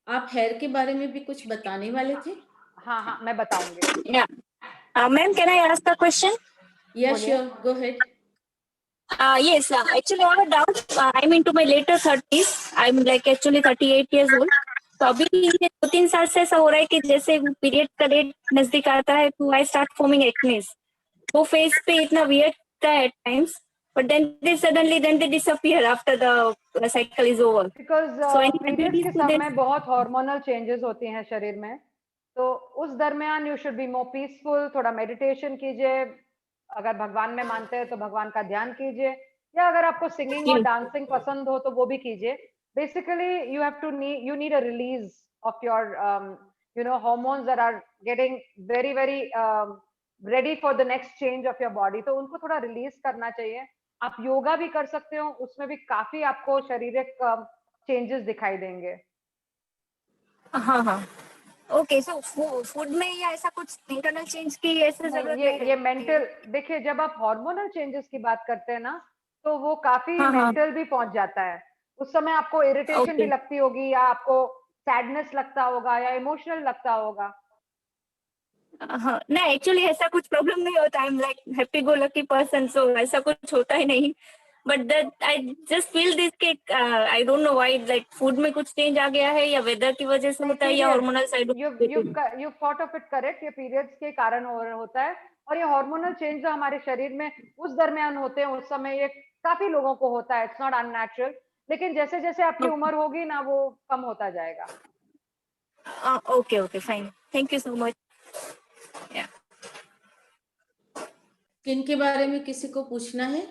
आप हेयर के बारे में भी कुछ बताने वाले थे? हाँ मैं बताऊंगी. Ma'am, can I ask a question? Yeah, sure. Go ahead. Yes, actually I have a doubt. I'm into my later 30s. I'm like actually 38 years old. तो अभी ये 2-3 साल से ऐसा हो रहा है कि जैसे पीरियड का डेट नजदीक आता है तो I start forming acne. वो फेस पे इतना weird था at times, but then they disappear after the cycle is over. Because periods के समय बहुत हार्मोनल चेंजेस होती हैं शरीर में, तो उस दरमियान you should be more peaceful. थोड़ा मेडिटेशन कीजिए, अगर भगवान में मानते हैं तो भगवान का ध्यान कीजिए, या अगर आपको सिंगिंग और डांसिंग पसंद हो तो वो भी कीजिए. Basically you need a release of your hormones that are getting very ready for the next change of your body. तो उनको थोड़ा रिलीज करना चाहिए. आप योगा भी कर सकते हो, उसमें भी काफी आपको शारीरिक चेंजेस दिखाई देंगे. हाँ. ओके, सो फूड में या ऐसा कुछ इंटरनल चेंज की ऐसे जरूरत नहीं. ये मेंटल, देखिए जब आप हार्मोनल चेंजेस की बात करते हैं ना तो वो काफी मेंटल भी पहुंच जाता है. उस समय आपको इरिटेशन भी लगती होगी, या आपको सैडनेस लगता होगा, या इमोशनल लगता होगा. हाँ, नहीं एक्चुअली ऐसा कुछ प्रॉब्लम नहीं होता. I am like happy go lucky person, so ऐसा कुछ होता ही नहीं. But that I just feel this के I don't know why, like food में कुछ चेंज आ गया है या वेदर की वजह से होता है या hormonal side. You thought of it correct. ये पीरियड्स के कारण होता है, और ये हार्मोनल चेंज जो हमारे शरीर में उस दरमियान होते हैं उस समय ये काफी लोगों को होता है, इट्स नॉट अननेचुरल, लेकिन जैसे जैसे आपकी उम्र होगी ना वो कम होता जाएगा. Okay, okay, fine. Thank you so much. Yeah. Skin के बारे में किसी को पूछना है?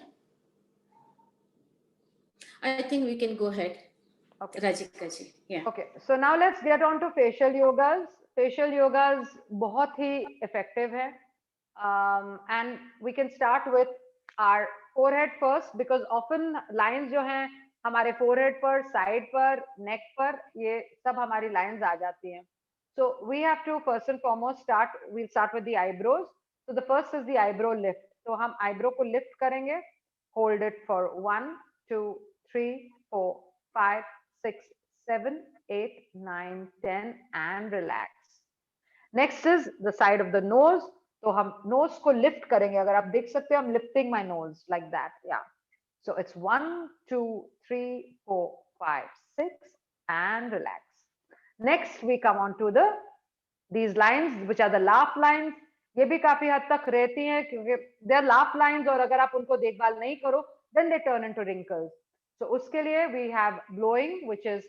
I think we can go ahead. Okay. Rajika ji. Yeah. Okay, so now let's get on to facial yogas. Facial yogas बहुत ही effective है. And we can start with our forehead first because often lines जो हैं हमारे forehead पर, side पर, neck पर, ये सब हमारी lines आ जाती हैं. So we have to first and foremost we'll start with the eyebrows. So the first is the eyebrow lift. तो हम eyebrow को lift करेंगे. Hold it for 1, 2, 3, 4, 5, 6, 7, 8, 9, 10 and relax. Next is the side of the nose. तो हम nose को lift करेंगे. अगर आप देख सकते हो, I'm lifting my nose like that. Yeah. So it's 1, 2, 3, 4, 5, 6 and relax. Next we come on to these lines which are the laugh lines. ये भी काफी हद तक रहती हैं क्योंकि they are laugh lines और अगर आप उनको देखभाल नहीं करो then they turn into wrinkles. So उसके लिए we have blowing which is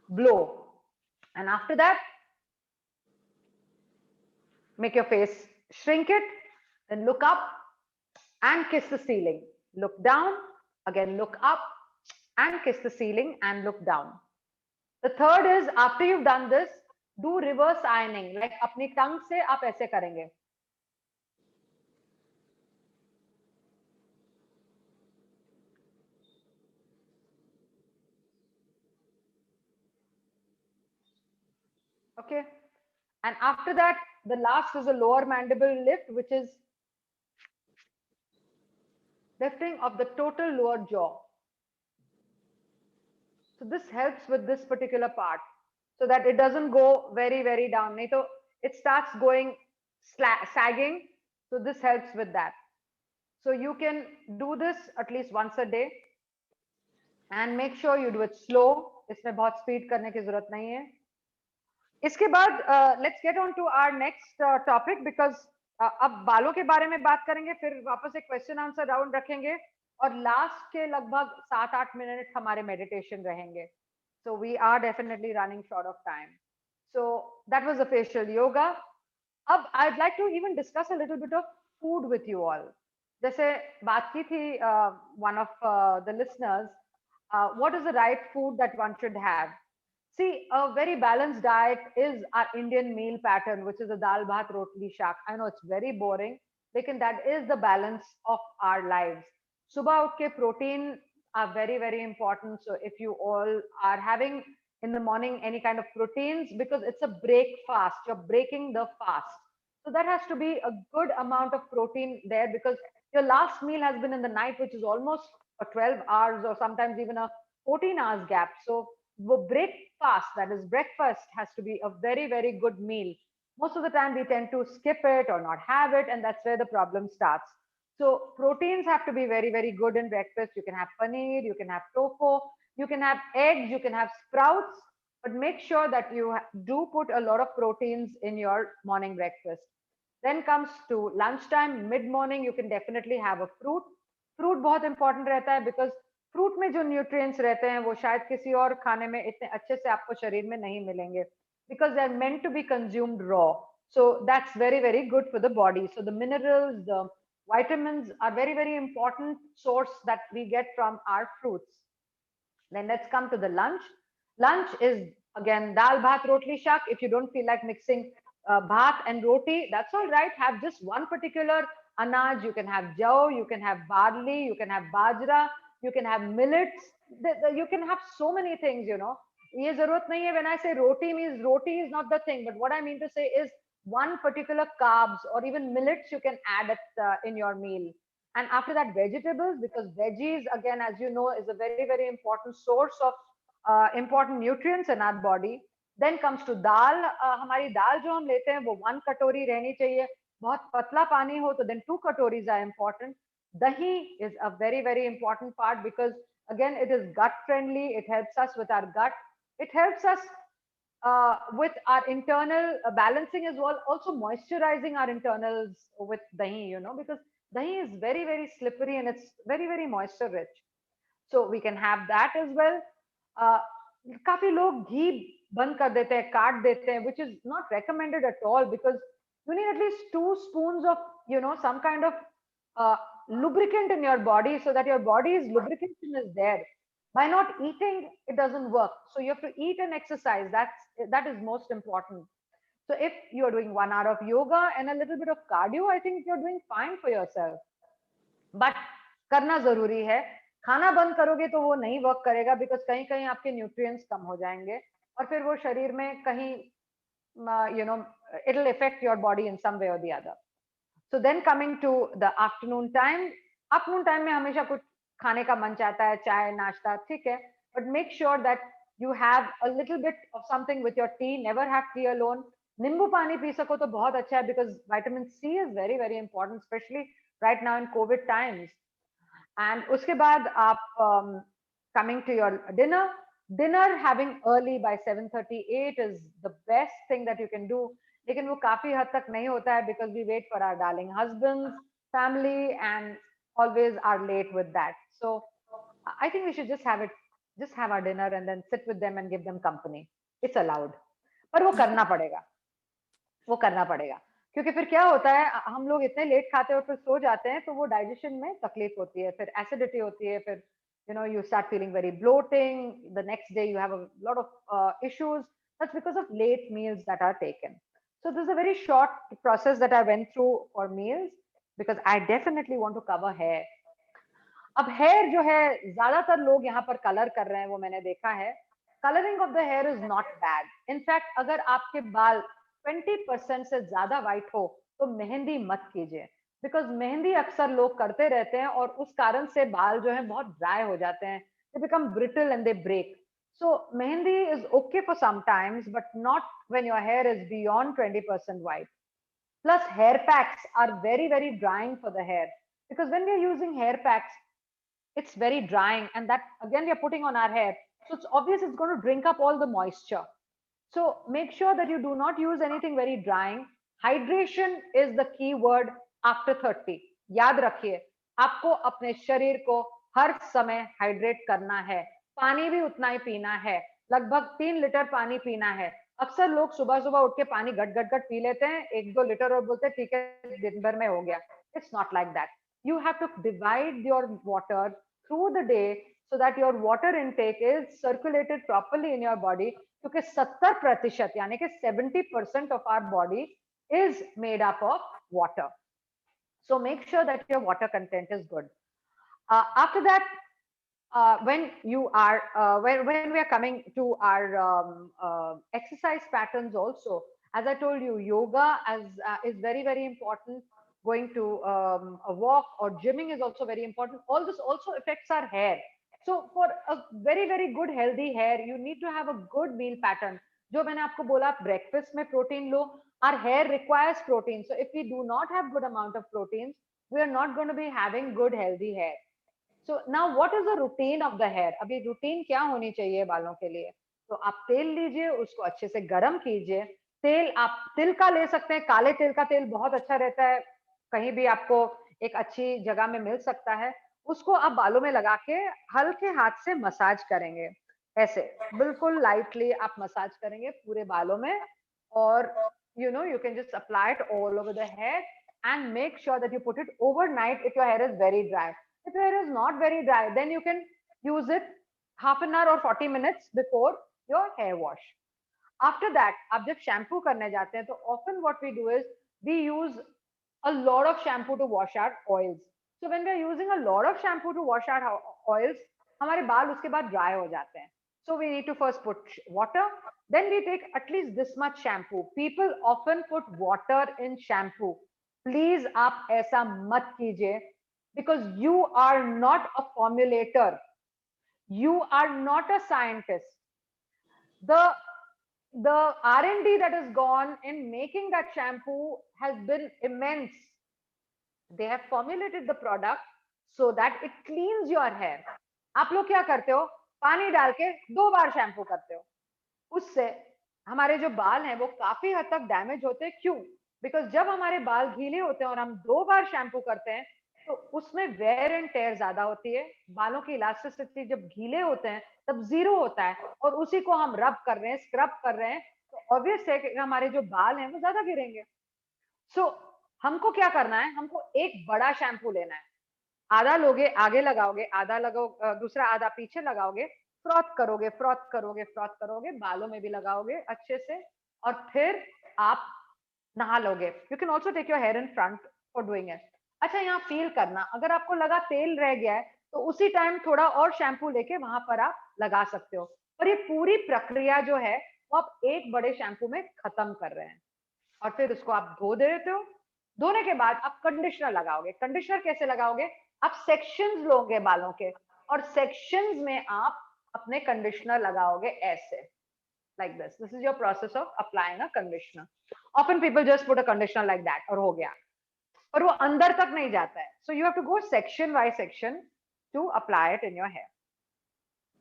blow, and after that make your face shrink it, then look up and kiss the ceiling. Look down, again look up and kiss the ceiling and look down. The third is after you've done this, do reverse ironing, like अपनी टंग से आप ऐसे करेंगे. Okay, and after that the last is a lower mandible lift which is lifting of the total lower jaw. So this helps with this particular part so that it doesn't go very down. नहीं तो it starts going sagging. So this helps with that. So you can do this at least once a day and make sure you do it slow. इसमें बहुत speed करने की जरूरत नहीं है. इसके बाद let's get on to our next topic because अब बालों के बारे में बात करेंगे, फिर वापस एक क्वेश्चन आंसर राउंड रखेंगे और लास्ट के लगभग 7-8 मिनट हमारे मेडिटेशन रहेंगे. So we are definitely running short of time. So that was the facial yoga. अब I'd like to even discuss a little bit of food with you all. जैसे बात की थी one of the listeners, what is the right food that one should have? See, a very balanced diet is our Indian meal pattern, which is a dal bhat rotli shak. I know it's very boring, लेकिन that is the balance of our lives. सुबह उठ के protein are very important. So if you all are having in the morning any kind of proteins, because it's a break fast, you're breaking the fast. So that has to be a good amount of protein there because your last meal has been in the night, which is almost a 12 hours or sometimes even a 14 hours gap. So breakfast, that is breakfast, has to be a very good meal. Most of the time we tend to skip it or not have it, and that's where the problem starts. So proteins have to be very good in breakfast. You can have paneer, you can have tofu, you can have eggs, you can have sprouts, but make sure that you do put a lot of proteins in your morning breakfast. Then comes to lunchtime, mid-morning, you can definitely have a fruit. Fruit बहुत important रहता है because fruit में जो nutrients रहते हैं वो शायद किसी और खाने में इतने अच्छे से आपको शरीर में नहीं मिलेंगे because they are meant to be consumed raw. So that's very good for the body. So the minerals, the vitamins are very important source that we get from our fruits. Then let's come to the lunch. Lunch is again dal bhat rotli shak. If you don't feel like mixing bhat and roti, that's all right. Have just one particular anaj. You can have jaw, you can have barley, you can have bajra, you can have millets. You can have so many things, you know. ये जरूरत नहीं है. When I say roti means roti is not the thing, but what I mean to say is one particular carbs or even millets you can add it in your meal. And after that, vegetables, because veggies again, as you know, is a very important source of important nutrients in our body. Then comes to dal. हमारी दाल जो हम लेते हैं वो 1 कटोरी रहनी चाहिए. बहुत पतला पानी हो तो then 2 कटोरीज are important. Dahi is a very important part because again it is gut friendly. It helps us with our gut. It helps us with our internal balancing as well, also moisturizing our internals with dahi, you know, because dahi is very, very slippery and it's very, very moisture rich. So we can have that as well. Uh, काफी लोग घी बंद कर देते हैं, काट देते हैं, which is not recommended at all, because you need at least 2 spoons of, you know, some kind of lubricant in your body, so that your body's lubrication is there. By not eating, it doesn't work. So you have to eat and exercise. That is most important. So if you're doing 1 hour of yoga and a little bit of cardio, I think you're doing fine for yourself. But करना जरूरी है. खाना बंद करोगे तो वो नहीं work करेगा, बिकॉज कहीं कहीं आपके न्यूट्रिएंट्स कम हो जाएंगे और फिर वो शरीर में कहीं you know, it'll affect your body in some way or the other. So then coming to the afternoon time में हमेशा कुछ खाने का मन चाहता है, चाय नाश्ता, ठीक है, but make sure that you have a little bit of something with your tea. Never have tea alone. नींबू पानी पी सको तो बहुत अच्छा है, because vitamin C is very, very important, especially right now in COVID times. And उसके बाद आप coming to your dinner having early by 7:38 is the best thing that you can do. लेकिन वो काफी हद तक नहीं होता है, because we wait for our darling husbands, family, and always are late with that. So I think we should just have our dinner and then sit with them and give them company. It's allowed. पर वो करना पड़ेगा, क्योंकि फिर क्या होता है, हम लोग इतने लेट खाते हैं और फिर सो जाते हैं, तो वो डाइजेशन में तकलीफ होती है, फिर एसिडिटी होती है, फिर you know, you start feeling very bloating. The next day you have a lot of issues. That's because of late meals that are taken. So this is a very short process that I went through for meals, because I definitely want to cover hair. अब hair जो है, ज्यादातर लोग यहाँ पर colour कर रहे हैं, वो मैंने देखा है. Coloring of the hair is not bad. In fact, अगर आपके बाल 20% से ज्यादा white हो, तो मेहंदी मत कीजिए, बिकॉज मेहंदी अक्सर लोग करते रहते हैं और उस कारण से बाल जो है बहुत ड्राई हो जाते हैं. They become brittle and they break. So mehndi is okay for some times, but not when your hair is beyond 20% white. Plus hair packs are very, very drying for the hair, because when we are using hair packs, it's very drying, and that again we are putting on our hair, so it's obvious it's going to drink up all the moisture. So make sure that you do not use anything very drying. Hydration is the key word after 30. याद रखिए, आपको अपने शरीर को हर समय hydrate करना है. पानी भी उतना ही पीना है, लगभग 3 लीटर पानी पीना है. अक्सर लोग सुबह सुबह उठ के पानी गट गट गट पी लेते हैं, 1-2 लीटर, और बोलते हैं ठीक है दिन भर में हो गया. It's not like that. You have to divide your water through the day so that your water intake is circulated properly in your body, क्योंकि 70% यानी कि 70% of our body is made up of water. So make sure that your water content is good. After that, when you are when we are coming to our exercise patterns also, as I told you, yoga is very, very important. Going to a walk or gymming is also very important. All this also affects our hair. So for a very, very good healthy hair, you need to have a good meal pattern. जो मैंने आपको बोला, breakfast में protein low. Our hair requires protein. So if we do not have good amount of proteins, we are not going to be having good healthy hair. So now what is the routine of the hair? अभी routine क्या होनी चाहिए बालों के लिए? तो आप तेल लीजिए, उसको अच्छे से गर्म कीजिए. तेल आप तिल का ले सकते हैं, काले तिल का तेल बहुत अच्छा रहता है, कहीं भी आपको एक अच्छी जगह में मिल सकता है. उसको आप बालों में लगा के हल्के हाथ से मसाज करेंगे, ऐसे बिल्कुल लाइटली आप मसाज करेंगे पूरे बालों में, और you know, you can just apply it all over the hair and make sure that you put it overnight if your hair is very dry. If your hair is not very dry, then you can use it half an hour or 40 minutes before your hair wash. After that, आप जब shampoo करने जाते हैं, तो often what we do is we use a lot of shampoo to wash our oils. So when we are using a lot of shampoo to wash our oils, हमारे बाल उसके बाद dry हो जाते हैं. So we need to first put water, then we take at least this much shampoo. People often put water in shampoo. Please आप ऐसा मत कीजिए, because you are not a formulator. You are not a scientist. The R&D that has gone in making that shampoo has been immense. They have formulated the product so that it cleans your hair. आप लोग क्या करते हो? पानी डाल के 2 बार shampoo करते हो, उससे हमारे जो बाल हैं वो काफी हद तक डैमेज होते हैं। क्यों? बिकॉज जब हमारे बाल गीले होते हैं और हम 2 बार शैम्पू करते हैं तो उसमें वेयर एंड टेयर ज्यादा होती है। बालों की इलास्टिसिटी जब गीले होते हैं तब 0 होता है और उसी को हम रब कर रहे हैं, स्क्रब कर रहे हैं, तो ऑब्वियस है कि हमारे जो बाल हैं वो ज्यादा गिरेंगे। सो हमको क्या करना है? हमको एक बड़ा शैम्पू लेना है। आधा लोगे आगे लगाओगे, आधा लगाओ, दूसरा आधा पीछे लगाओगे, फ्रॉथ करोगे, फ्रॉथ करोगे, फ्रॉथ करोगे, बालों में भी लगाओगे अच्छे से और फिर आप नहा लोगे। You can also take your hair in front for doing it. अच्छा, यहाँ फील करना, अगर आपको लगा तेल रह गया है तो उसी टाइम थोड़ा और शैम्पू लेके वहां पर आप लगा सकते हो। पर ये पूरी प्रक्रिया जो है वो आप एक बड़े शैम्पू में खत्म कर रहे हैं और फिर उसको आप धो देते हो। धोने के बाद आप कंडीशनर लगाओगे। कंडीशनर कैसे लगाओगे? आप सेक्शंस लोगे बालों के और सेक्शंस में आप अपने कंडीशनर लगाओगे ऐसे, like this. This is your process of applying a conditioner. Often people just put a conditioner like that और हो गया, पर वो अंदर तक नहीं जाता है. So you have to go section by section to apply it in your hair.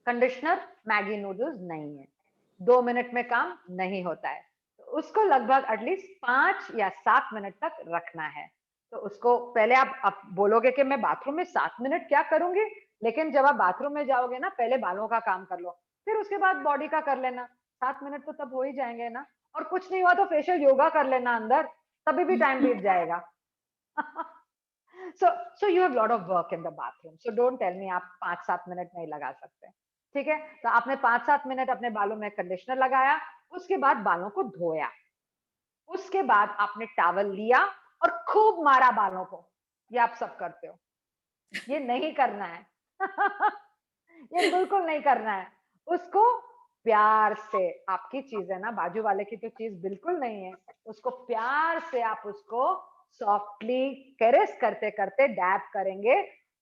Conditioner Maggi noodles नहीं है, 2 मिनट में काम नहीं होता है, तो उसको लगभग एटलीस्ट 5 या 7 मिनट तक रखना है। तो उसको पहले आप बोलोगे कि मैं बाथरूम में 7 मिनट क्या करूंगी, लेकिन जब आप बाथरूम में जाओगे ना, पहले बालों का काम कर लो, फिर उसके बाद बॉडी का कर लेना। 7 मिनट तो तब हो ही जाएंगे ना। और कुछ नहीं हुआ तो फेशियल योगा कर लेना अंदर, तभी भी टाइम बीत जाएगा। so you have lot of work in the bathroom, so don't tell me आप 5-7 मिनट नहीं लगा सकते। ठीक है, तो आपने 5-7 मिनट अपने बालों में कंडीशनर लगाया, उसके बाद बालों को धोया, उसके बाद आपने टॉवल लिया और खूब मारा बालों को। ये आप सब करते हो, ये नहीं करना है। ये बिल्कुल नहीं करना है। उसको प्यार से, आपकी चीज है ना, बाजू वाले की तो चीज बिल्कुल नहीं है, उसको प्यार से आप उसको सॉफ्टली कैरेस करते करते डैब करेंगे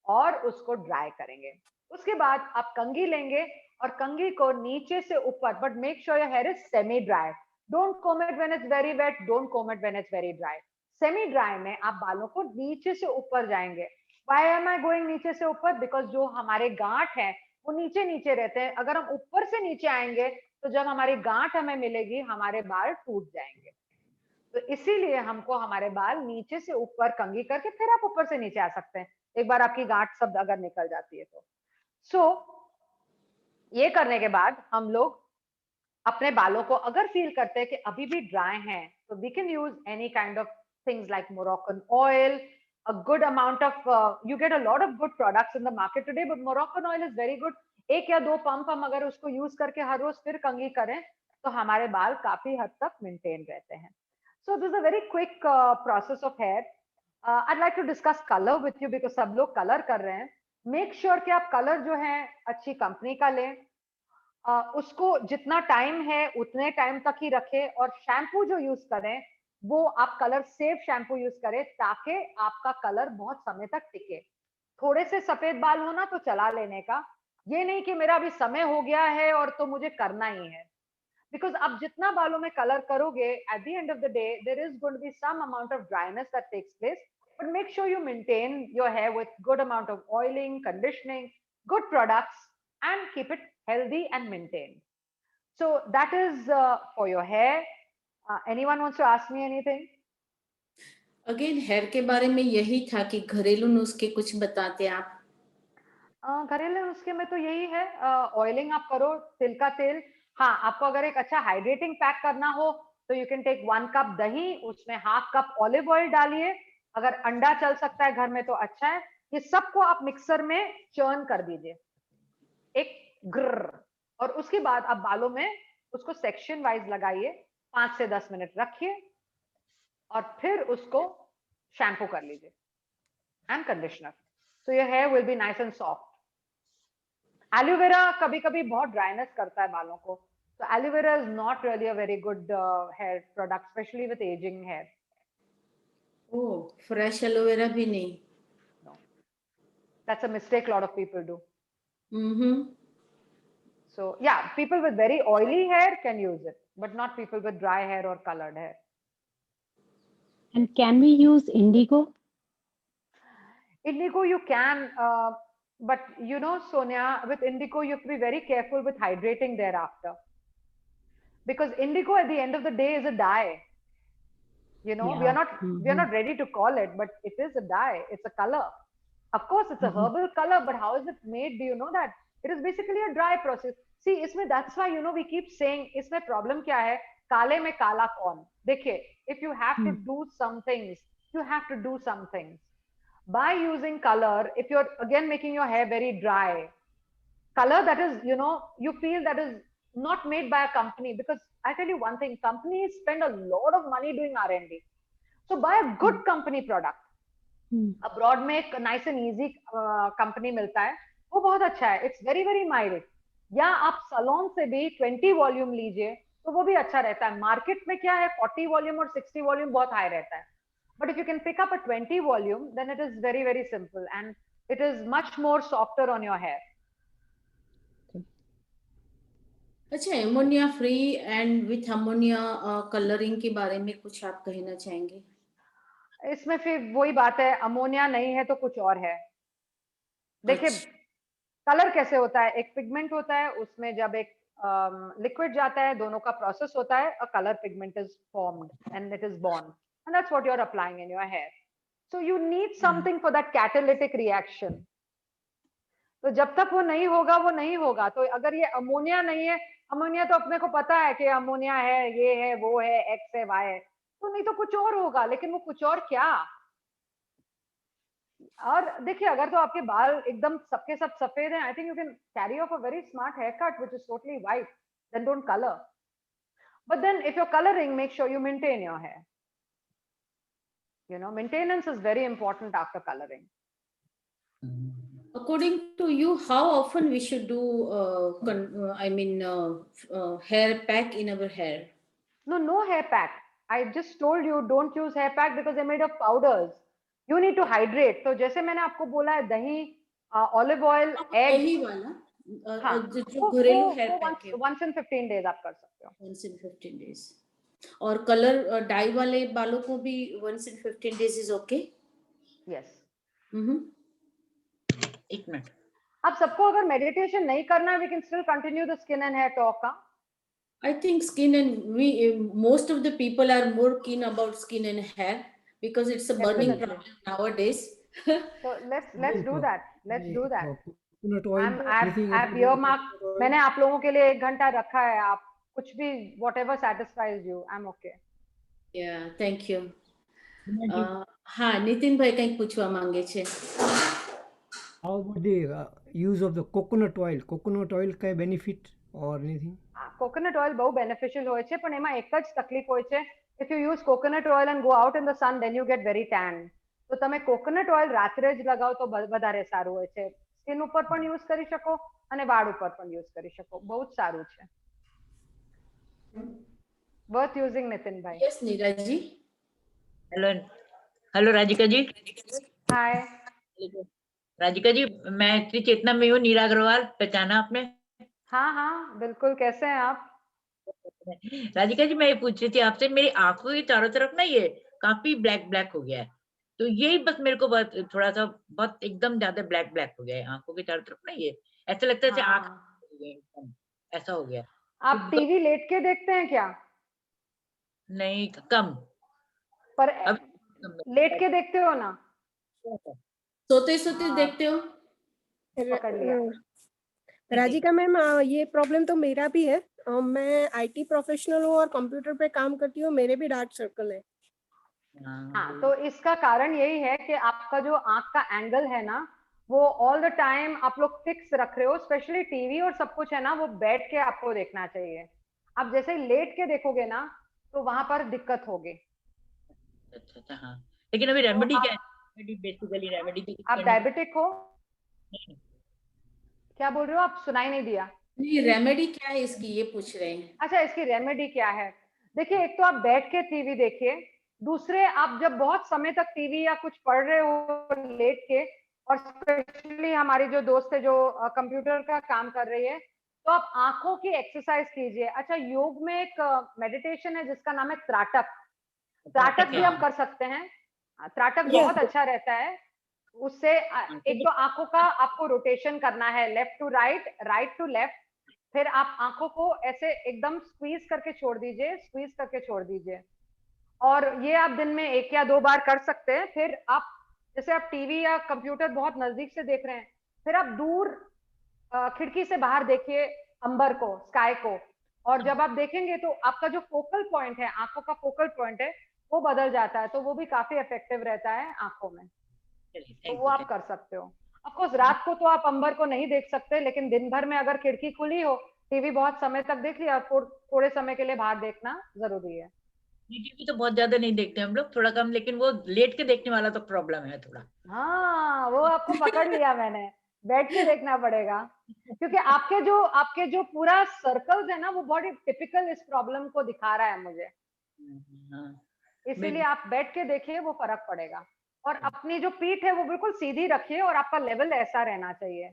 और उसको ड्राई करेंगे। उसके बाद आप कंघी लेंगे और कंघी को नीचे से ऊपर, but make sure your hair is semi dry. Don't comb it when it's very wet, don't comb it when it's very dry. Semi dry में आप बालों को नीचे से ऊपर जाएंगे। Why am I going नीचे से ऊपर? बिकॉज जो हमारे गांठ है वो नीचे नीचे रहते हैं। अगर हम ऊपर से नीचे आएंगे तो जब हमारी गांठ हमें मिलेगी, हमारे बाल टूट जाएंगे। तो इसीलिए हमको हमारे बाल नीचे से ऊपर कंघी करके फिर आप ऊपर से नीचे आ सकते हैं, एक बार आपकी गांठ सब अगर निकल जाती है तो। ये करने के बाद हम लोग अपने बालों को अगर फील करते हैं कि अभी भी ड्राई हैं, तो we can use any kind of things like Moroccan oil, a good amount of you get a lot of good products in the market today, but Moroccan oil is very good. 1 या 2 pump हम अगर उसको use करके हर रोज फिर कंघी करें तो हमारे बाल काफी हद तक मेंटेन रहते हैं। So this is a very quick process of hair. I'd like to discuss color with you because सब लोग कलर कर रहे हैं। Make sure कि आप कलर जो है अच्छी कंपनी का लें, उसको जितना टाइम है उतने टाइम तक ही रखें और शैम्पू जो यूज करें वो आप कलर सेफ शैम्पू यूज करें ताकि आपका कलर बहुत समय तक टिके। थोड़े से सफेद बाल होना तो चला लेने का, ये नहीं कि मेरा अभी समय हो गया है और तो मुझे करना ही है। बिकॉज आप जितना बालों में कलर करोगे, at the end of the day there is going to be some amount of dryness that takes place, but make sure you maintain your hair with good amount of oiling, conditioning, good products and keep it healthy and maintained. So that is for your hair. Anyone wants to ask me anything? Again here के बारे में यही था कि घरेलू नुस्खे कुछ बताते आप। घरेलू नुस्खे में तो यही है, ऑयलिंग आप करो, तिल का तेल। हाँ, आपको अगर एक अच्छा हाइड्रेटिंग पैक करना हो तो यू कैन टेक 1 कप दही, उसमें 1/2 कप ऑलिव ऑयल डालिए। अगर अंडा चल सकता है घर में तो अच्छा है। ये सबको आप मिक्सर में चर्न कर दीजिए एक ग्र, और उसके बाद आप बालों में उसको सेक्शन वाइज लगाइए, 5 से 10 मिनट रखिए और फिर उसको शैम्पू कर लीजिए and conditioner, so your hair will be nice and soft. Aloe vera कभी कभी बहुत ड्राइनेस करता है बालों को, so aloe vera is not really a very good hair product, especially with aging hair. Oh, fresh aloe vera भी नहीं? No, that's a mistake a lot of people do. So yeah, people with very oily hair can use it, but not people with dry hair or colored hair. And can we use indigo? Indigo you can, but you know, Sonia, with indigo you have to be very careful with hydrating thereafter. because indigo at the end of the day is a dye. You know, we are not ready to call it, but it is a dye. It's a color. Of course, it's a herbal color, but how is it made? Do you know that? It is basically a dry process. See, इसमें that's why, you know, we keep saying इसमें problem क्या है? काले में काला कौन? देखिए, if you have to do some things, you have to do some things. By using color, if you're again making your hair very dry, color that is, you know, you feel that is not made by a company, because I tell you one thing, companies spend a lot of money doing R&D. So buy a good company product. Abroad में एक nice and easy company मिलता है, वो बहुत अच्छा है, it's very very mild. या आप सलोन से भी 20 वॉल्यूम लीजिए तो वो भी अच्छा रहता है. मार्केट में क्या है, 40 वॉल्यूम और 60 वॉल्यूम बहुत हाई रहता है, but if you can pick up a 20 volume then it is very very simple and it is much more softer on your hair. अच्छा, ammonia free and with ammonia colouring के बारे में कुछ आप कहना चाहेंगे? इसमें फिर वही बात है, अमोनिया नहीं है तो कुछ और है. देखिए, कलर कैसे होता है, एक पिगमेंट होता है, उसमें जब एक लिक्विड जाता है, दोनों का प्रोसेस होता है, a colour pigment is formed and it is born and that's what you are applying in your hair. So you need something for that catalytic reaction. तो जब तक वो नहीं होगा वो नहीं होगा. तो अगर ये अमोनिया नहीं है, अमोनिया तो अपने को पता है कि अमोनिया है, ये है, वो है, एक्स है, वाई है, तो नहीं तो कुछ और होगा. लेकिन वो कुछ और क्या? और देखिए, अगर तो आपके बाल एकदम सबके सब सफेद हैं, I think you can carry off a very smart hair cut which is totally white, then don't colour. But then if you're coloring, make sure you maintain your hair. You know, maintenance is very important after coloring. According to you, how often we should do hair pack in our hair? No hair pack. I just told you don't use hair pack because they're made of powders. You need to hydrate. तो जैसे मैंने आपको बोला है, दही, olive oil, egg, यही वाला हाँ, जो घरेलू हेयर पैक है, once in 15 days आप कर सकते हो. once in 15 days. और कलर डाई वाले बालों को भी once in 15 days is okay? Yes. एक मिनट. आप सबको अगर मेडिटेशन नहीं करना है, we can still continue the skin and hair talk. I think skin and most of the people are more keen about skin and hair because it's a burning Definitely. problem nowadays. So let's do that. Let's do that. Coconut oil, anything आप earmark, मैंने आप लोगों के लिए 1 घंटा रखा है. आप कुछ भी, whatever satisfies you, I'm okay. Yeah, thank you. हाँ, नितिन भाई કંઈક પૂછવા માંગે છે. How about the use of the coconut oil? Coconut oil का benefit or anything? Coconut oil બહુ beneficial હોય છે, પણ એમાં એક જ તકલીફ હોય છે. If you use coconut oil and go out in the sun, then you get very tan. તો તમે coconut oil રાત્રે જ લગાવો તો વધારે સારું હોય છે. સ્કિન ઉપર પણ યુઝ કરી શકો અને વાળ ઉપર પણ યુઝ કરી શકો. બહુ જ સારું છે. Worth using, नितिन भाई. Yes, नीरज जी. हेलो राधिका जी. हाय राधिका जी, मैं श्री चेतना में हूँ. नीरा अग्रवाल, पहचाना आपने? हाँ, बिल्कुल. कैसे हैं आप? राधिका जी, मैं ये पूछ रही थी आपसे, मेरी आंखों के चारों तरफ ना ये काफी ब्लैक ब्लैक हो गया है. तो यही बस मेरे को थोड़ा सा बहुत एकदम ज्यादा ब्लैक ब्लैक हो गया है आंखों के चारों तरफ ना. ये ऐसा लगता है जैसे आंख ऐसा हो गया. आप टीवी लेट के देखते हैं क्या? नहीं, कम. पर लेट के देखते हो ना? सोते सोते देखते हो? पकड़ लिया. राधिका मैम, ये प्रॉब्लम तो मेरा भी है. मैं आईटी प्रोफेशनल हूँ और कंप्यूटर पे काम करती हूँ. मेरे भी डार्क सर्कल है. हाँ, तो इसका कारण यही है कि आपका जो आंख का एंगल है ना, वो ऑल द टाइम आप लोग फिक्स रख रहे हो. स्पेशली टीवी और सब कुछ है ना, वो बैठ के आपको देखना चाहिए. आप जैसे ही लेट के देखोगे ना, तो वहां पर दिक्कत होगी. अच्छा, हाँ. लेकिन अभी रेमेडी क्या है? Basically remedy. आप डायबिटिक हो? क्या बोल रहे हो आप? सुनाई नहीं दिया. नहीं, रेमेडी क्या है इसकी, ये पूछ रहे हैं. अच्छा, इसकी रेमेडी क्या है? देखिए, एक तो आप बैठ के टीवी देखिए. दूसरे, आप जब बहुत समय तक टीवी या कुछ पढ़ रहे हो लेट के, और स्पेशली हमारी जो दोस्त है जो कंप्यूटर का काम कर रही है, तो आप आंखों की एक्सरसाइज कीजिए. अच्छा, योग में एक मेडिटेशन है जिसका नाम है त्राटक. त्राटक भी हम कर सकते हैं. त्राटक बहुत अच्छा रहता है. उससे एक तो आंखों का आपको रोटेशन करना है, left to right, right to left, फिर आप आंखों को ऐसे एकदम स्क्वीज करके छोड़ दीजिए, स्क्वीज करके छोड़ दीजिए। और ये आप दिन में 1 या 2 बार कर सकते हैं। फिर आप जैसे आप टीवी या कंप्यूटर बहुत नजदीक से देख रहे हैं, फिर आप दूर खिड़की से बाहर देखिए अंबर को, स्काई को, और जब आप देखेंगे तो आपका जो फोकल पॉइंट है, आंखों का फोकल पॉइंट है, वो बदल जाता है, तो वो भी काफी इफेक्टिव रहता है आंखों में। तो वो आप कर सकते हो। ऑफकोर्स रात को तो आप अंबर को नहीं देख सकते, लेकिन दिन भर में अगर खिड़की खुली हो, टीवी बहुत समय तक देख लिया, थोड़े समय के लिए बाहर देखना जरूरी है। टीवी तो बहुत ज्यादा नहीं देखते हम लोग, थोड़ा कम, लेकिन वो लेट के देखने वाला तो प्रॉब्लम है थोड़ा। हाँ, वो आपको पकड़ लिया मैंने, बैठ के देखना पड़ेगा, क्योंकि आपके जो पूरा सर्कल्स है ना, वो बहुत टिपिकल इस प्रॉब्लम को दिखा रहा है मुझे। इसीलिए आप बैठ के देखिए, वो फर्क पड़ेगा। और अपनी जो पीठ है वो बिल्कुल सीधी रखिए और आपका लेवल ऐसा रहना चाहिए,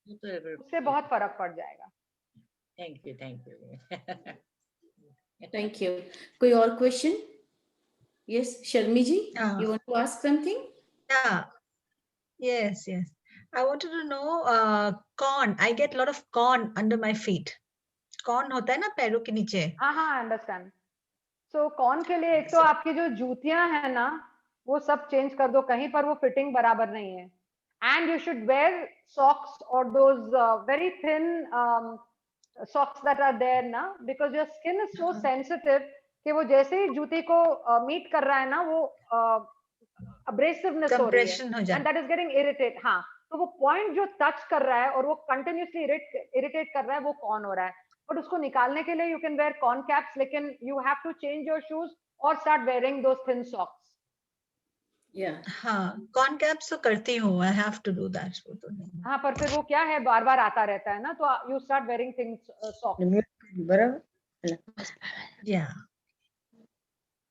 उससे बहुत फर्क पड़ जाएगा। Thank you, thank you. Thank you. कोई और question? Yes, Sharmi ji, you want to ask something? Yeah. Yes, yes. I wanted to know corn. I get a lot of corn under my feet. Corn होता है ना पैरों के नीचे। हाँ हाँ, अंडरस्टैंड। सो कॉर्न के लिए एक तो आपकी जो जूतियां है ना, वो सब चेंज कर दो, कहीं पर वो फिटिंग बराबर नहीं है। And you should wear socks और those very thin socks that are there ना, because your skin is so sensitive कि वो जैसे ही जूती को मीट कर रहा है ना, वो abrasiveness हो रही है, and that is getting irritate। हाँ, तो वो पॉइंट जो टच कर रहा है और वो कंटिन्यूसली इरिटेट कर रहा है, वो कौन हो रहा है। बट उसको निकालने के लिए you can wear corn caps, लेकिन you have to change your shoes और start wearing those thin socks. हाँ, कॉर्न कैप्स तो करती हूँ, I have to do that. हाँ, पर फिर वो क्या है, बार बार आता रहता है ना, तो you start wearing thin socks. बराबर।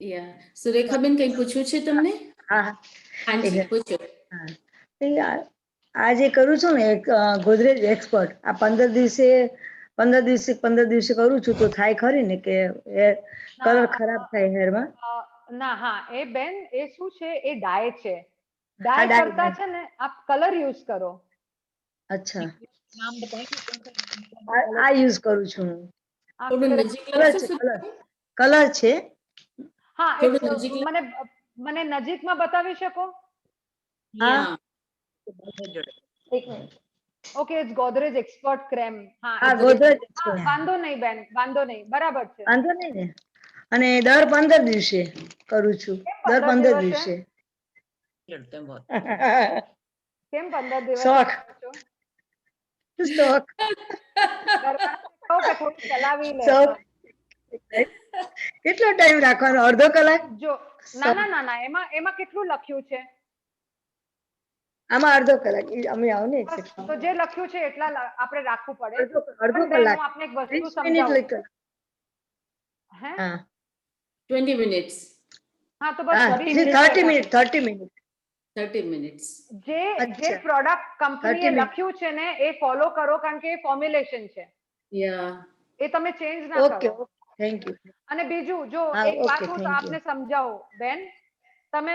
या सुरेखा बेन कहीं પૂછ્યું છે તમને? હા જી પૂછો। આજે કરું છું ને એક ગોદરેજ એક્સપર્ટ, આ 15 દિવસે કરું છું, તો થાય ખરી ને કે કલર ખરાબ થાય હેરમાં? ના, હા, એ બેન એ શું છે, એ ડાય છે, ડાય કરતા છે ને આપ કલર યુઝ કરો। અચ્છા, નામ बताएं આ યુઝ કરું છું હું। થોડું નજીક લાવશો? કલર છે। હા, મને નજીકમાં બતાવી શકો? હા, એક મિનિટ। Okay, it's Godrej expert creme. હા, ગોદરેજ વાંધો નહીં બેન, વાંધો નહીં, બરાબર છે। વાંધો નહીં ને। અને દર 15 દિવસે કરું છું, દર 15 દિવસે। કેમ 15 દિવસ? શોખ, શોખ, કે થોડું ચલાવી લે। શોખ। કેટલો ટાઈમ રાખવાનો? અડધો કલાક? જો ના ના ના ના, એમાં કેટલું લખ્યું છે? આમાં અડધો કલાક અમે આવો ને। તો જે લખ્યું છે એટલા આપણે રાખવું પડે। અડધો પણ કલાક, હું આપને એક વસ્તુ 30 મિનિટ સમજાવું। લઈ હે? હા, 20 minutes. હા, તો બસ 30 મિનિટ 30 મિનિટ 30 minutes. જે પ્રોડક્ટ કંપનીએ લખ્યું છે ને, એ ફોલો કરો, કારણ કે એ ફોર્મ્યુલેશન છે। એ તમે ચેન્જ ના ઓકે, કરો। Thank you. અને બીજું, જો હા, એક ઓકે, વાત હું થેન્ક યુ। આપને સમજાવું બેન, તમે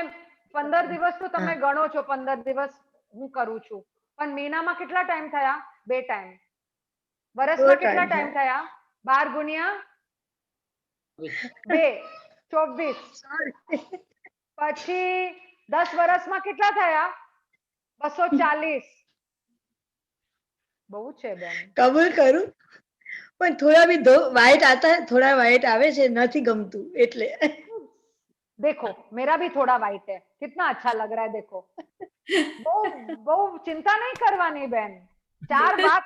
15 દિવસ તો તમે ગણો છો, 15 દિવસ હું કરું છું, પણ મહિનામાં કેટલા ટાઈમ થયા? 2 ટાઈમ। વર્ષમાં કેટલા ટાઈમ થયા? 12 ગુણ્યા 2 24। પછી 10 વર્ષમાં કેટલા થયા? 240। બહુ છે બેન। કબૂલ કરું, પણ થોડા भी वाइट आता है, थोड़ा वाइट आवे છે, નથી ગમતું એટલે। देखो, मेरा भी थोड़ा वाइट है, कितना अच्छा लग रहा है, देखो। बहु चिंता नहीं करवानी बेन। 4 बार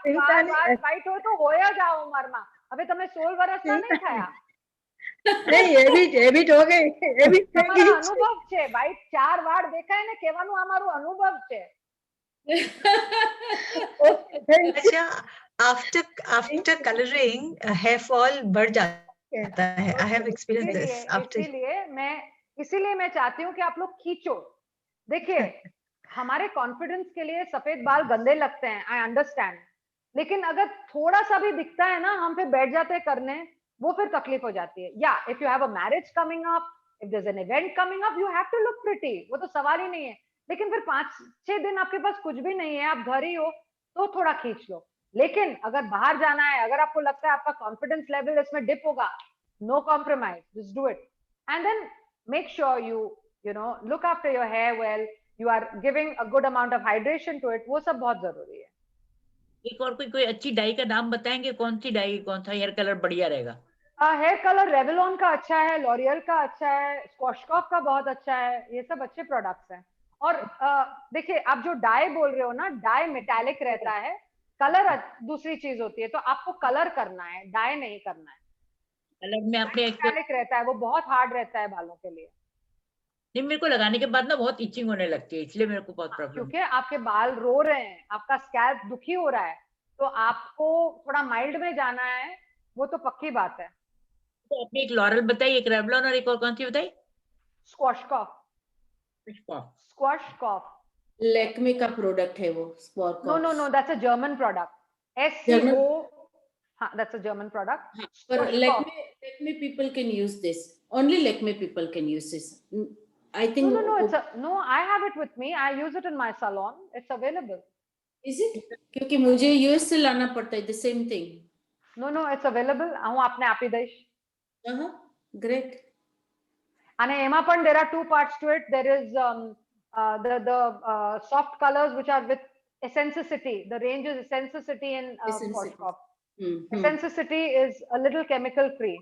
वाइट हो तो होया जाओ उमરમાં। હવે તમે 16 વર્ષના નહીં થયા। नहीं, हैबिट हो गई, हैबिट થઈ તમારો ગઈ। અનુભવ છે, વાઇટ 4 વાળ દેખાય ને, કહેવાનું આ મારો અનુભવ છે। अच्छा, after coloring hair fall बढ़ जाता है। I have experienced this after। इसीलिए मैं चाहती हूँ कि आप लोग खींचो। देखिए, हमारे कॉन्फिडेंस के लिए सफेद बाल गंदे लगते हैं, आई अंडरस्टैंड, लेकिन अगर थोड़ा सा भी दिखता है ना, हम फिर बैठ जाते हैं करने, वो फिर तकलीफ हो जाती है। या if you have a marriage coming up, if there is an event coming up, you have to look pretty, वो तो सवाल ही नहीं है। लेकिन फिर 5-6 दिन आपके पास कुछ भी नहीं है, आप घर ही हो, तो थोड़ा खींच लो। लेकिन अगर बाहर जाना है, अगर आपको लगता है आपका कॉन्फिडेंस लेवल इसमें डिप होगा, no compromise, just do it and then make sure you know look after your hair well, you are giving a good amount of hydration to it, वो सब बहुत जरूरी है। एक और कोई अच्छी डाई का नाम बताएंगे, कौन सी डाई, कौन सा हेयर कलर बढ़िया रहेगा? हेयर कलर रेवलॉन का अच्छा है, लॉरियल का अच्छा है, स्क्वाशकॉफ का बहुत अच्छा है, ये सब अच्छे प्रोडक्ट्स हैं। और देखिए आप जो डाई बोल रहे हो ना, डाई मेटालिक रहता है, कलर दूसरी चीज होती है, तो आपको कलर करना है, डाई नहीं करना है। कलर में आपने मेटालिक रहता है, वो बहुत हार्ड रहता है बालों के लिए। नहीं, मेरे को लगाने के बाद ना बहुत इचिंग होने लगती है, इसलिए मेरे को बहुत प्रॉब्लम। क्योंकि आपके बाल रो रहे हैं, आपका स्कैल्प दुखी हो रहा है, तो आपको थोड़ा माइल्ड में जाना है, वो तो पक्की बात है। तो आपने एक लॉरल बताई, एक रेवलॉन और एक और कौन सी बताई? स्क्वाशकॉफ। स्क्वाशकॉफ लैक्मे का प्रोडक्ट है वो, स्क्वाशकॉफ। No, that's a German product. SCO, हाँ, that's a German product. But Lakme people can use this. Only Lakme people can use this. I think. No, I have it with me. I use it in my salon. It's available. Is it? क्योंकि मुझे US से लाना पड़ता है, the same thing. No, it's available. हूँ आपने आपी देश. Great. And एमा पण there are two parts to it. There is the soft colors which are with Essensicity. The range is Essensicity in Squashcoff. Essensicity is a little chemical free.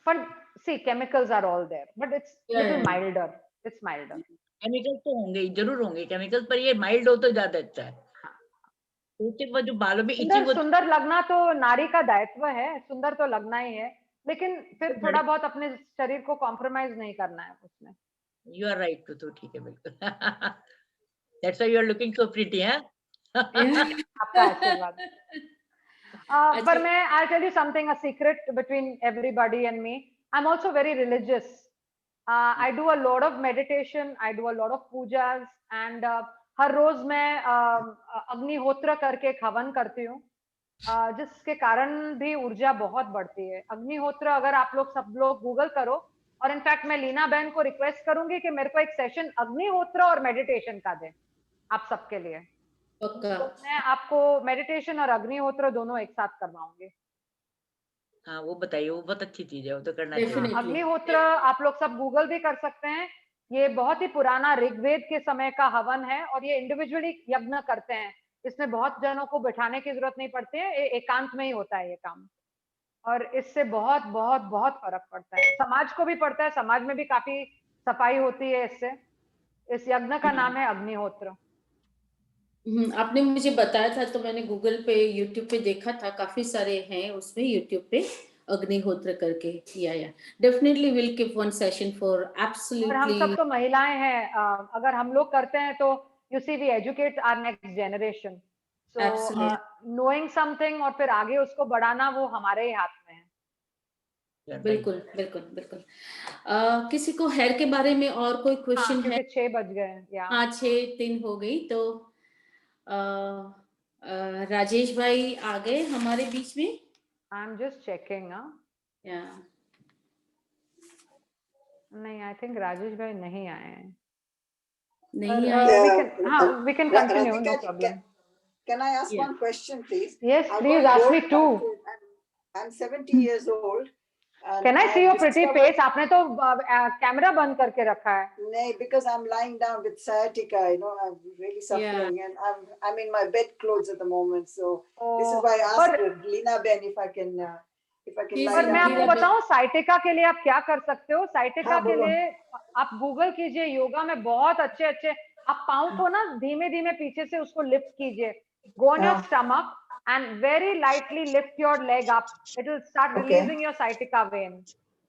But see, chemicals are all there, but it's little milder. It's milder. Chemical तो होंगे, जरूर होंगे chemical, पर ये mild हो तो ज्यादा अच्छा है। उसके बाद जो बालों में इचिंग सुंदर लगना तो नारी का दायित्व है, सुंदर तो लगना ही है, लेकिन फिर थोड़ा बहुत अपने शरीर को कॉम्प्रोमाइज नहीं करना है उसमें। You are right, तो ठीक है, बिल्कुल। That's why you are looking so pretty, हैं? आपका आशीर्वाद। पर मैं I'll tell you something, a secret between everybody and me. I'm also very religious. I do a lot of meditation. I do a lot of pujas, and हर रोज मैं अग्निहोत्र करके एक हवन करती हूँ, जिसके कारण भी ऊर्जा बहुत बढ़ती है। अग्निहोत्र अगर आप लोग सब लोग गूगल करो, और इनफैक्ट मैं लीना बहन को रिक्वेस्ट करूंगी कि मेरे को एक सेशन अग्निहोत्र और मेडिटेशन का दे आप सबके लिए। तो मैं आपको मेडिटेशन और अग्निहोत्र दोनों एक साथ करवाऊंगी। हाँ, वो बताइए, वो बहुत अच्छी चीज है, वो तो करना चाहिए। अग्निहोत्र आप लोग सब गूगल भी कर सकते हैं। ये बहुत ही पुराना ऋग्वेद के समय का हवन है, और ये इंडिविजुअली यज्ञ करते हैं। इसमें बहुत जनों को बिठाने की जरूरत नहीं पड़ती है, एकांत में ही होता है ये काम, और इससे बहुत बहुत बहुत फर्क पड़ता है। समाज को भी पड़ता है, समाज में भी काफी सफाई होती है इससे। इस यज्ञ का नाम है अग्निहोत्र। आपने मुझे बताया था तो मैंने गूगल पे, यूट्यूब पे देखा था, काफी सारे हैं उसमें यूट्यूब पे अग्निहोत्र करके। या definitely will keep one session for absolutely. हम सब तो महिलाएं हैं, अगर हम लोग करते हैं तो you see we educate our next generation. So knowing something और फिर आगे उसको बढ़ाना, वो हमारे ही हाथ में है। बिल्कुल बिल्कुल बिल्कुल। किसी को हेयर के बारे में और कोई क्वेश्चन है? 6 बज गए। हाँ, 6:03 हो गई। तो राजेश भाई आ गए हमारे बीच में। I am just checking. नहीं, आई थिंक राजेश भाई नहीं आए हैं। नहीं आए। we can continue, no problem. Can I ask one question, please? Yes, please ask me too. I'm 70 years old. Can I see your pretty face? आपने तो camera बंद करके रखा है। नहीं, because I'm lying down with sciatica, you know, I'm really suffering, and I'm in my bed clothes at the moment, so this is why I asked Leena Ben if I can पर मैं आपको बताऊं, sciatica के लिए आप क्या कर सकते हो। साइटिका के लिए आप गूगल कीजिए, योगा में बहुत अच्छे आप पाँव को ना धीमे धीमे पीछे से उसको लिफ्ट कीजिए। Go on your stomach and very lightly lift your leg up. It will start releasing your sciatica vein.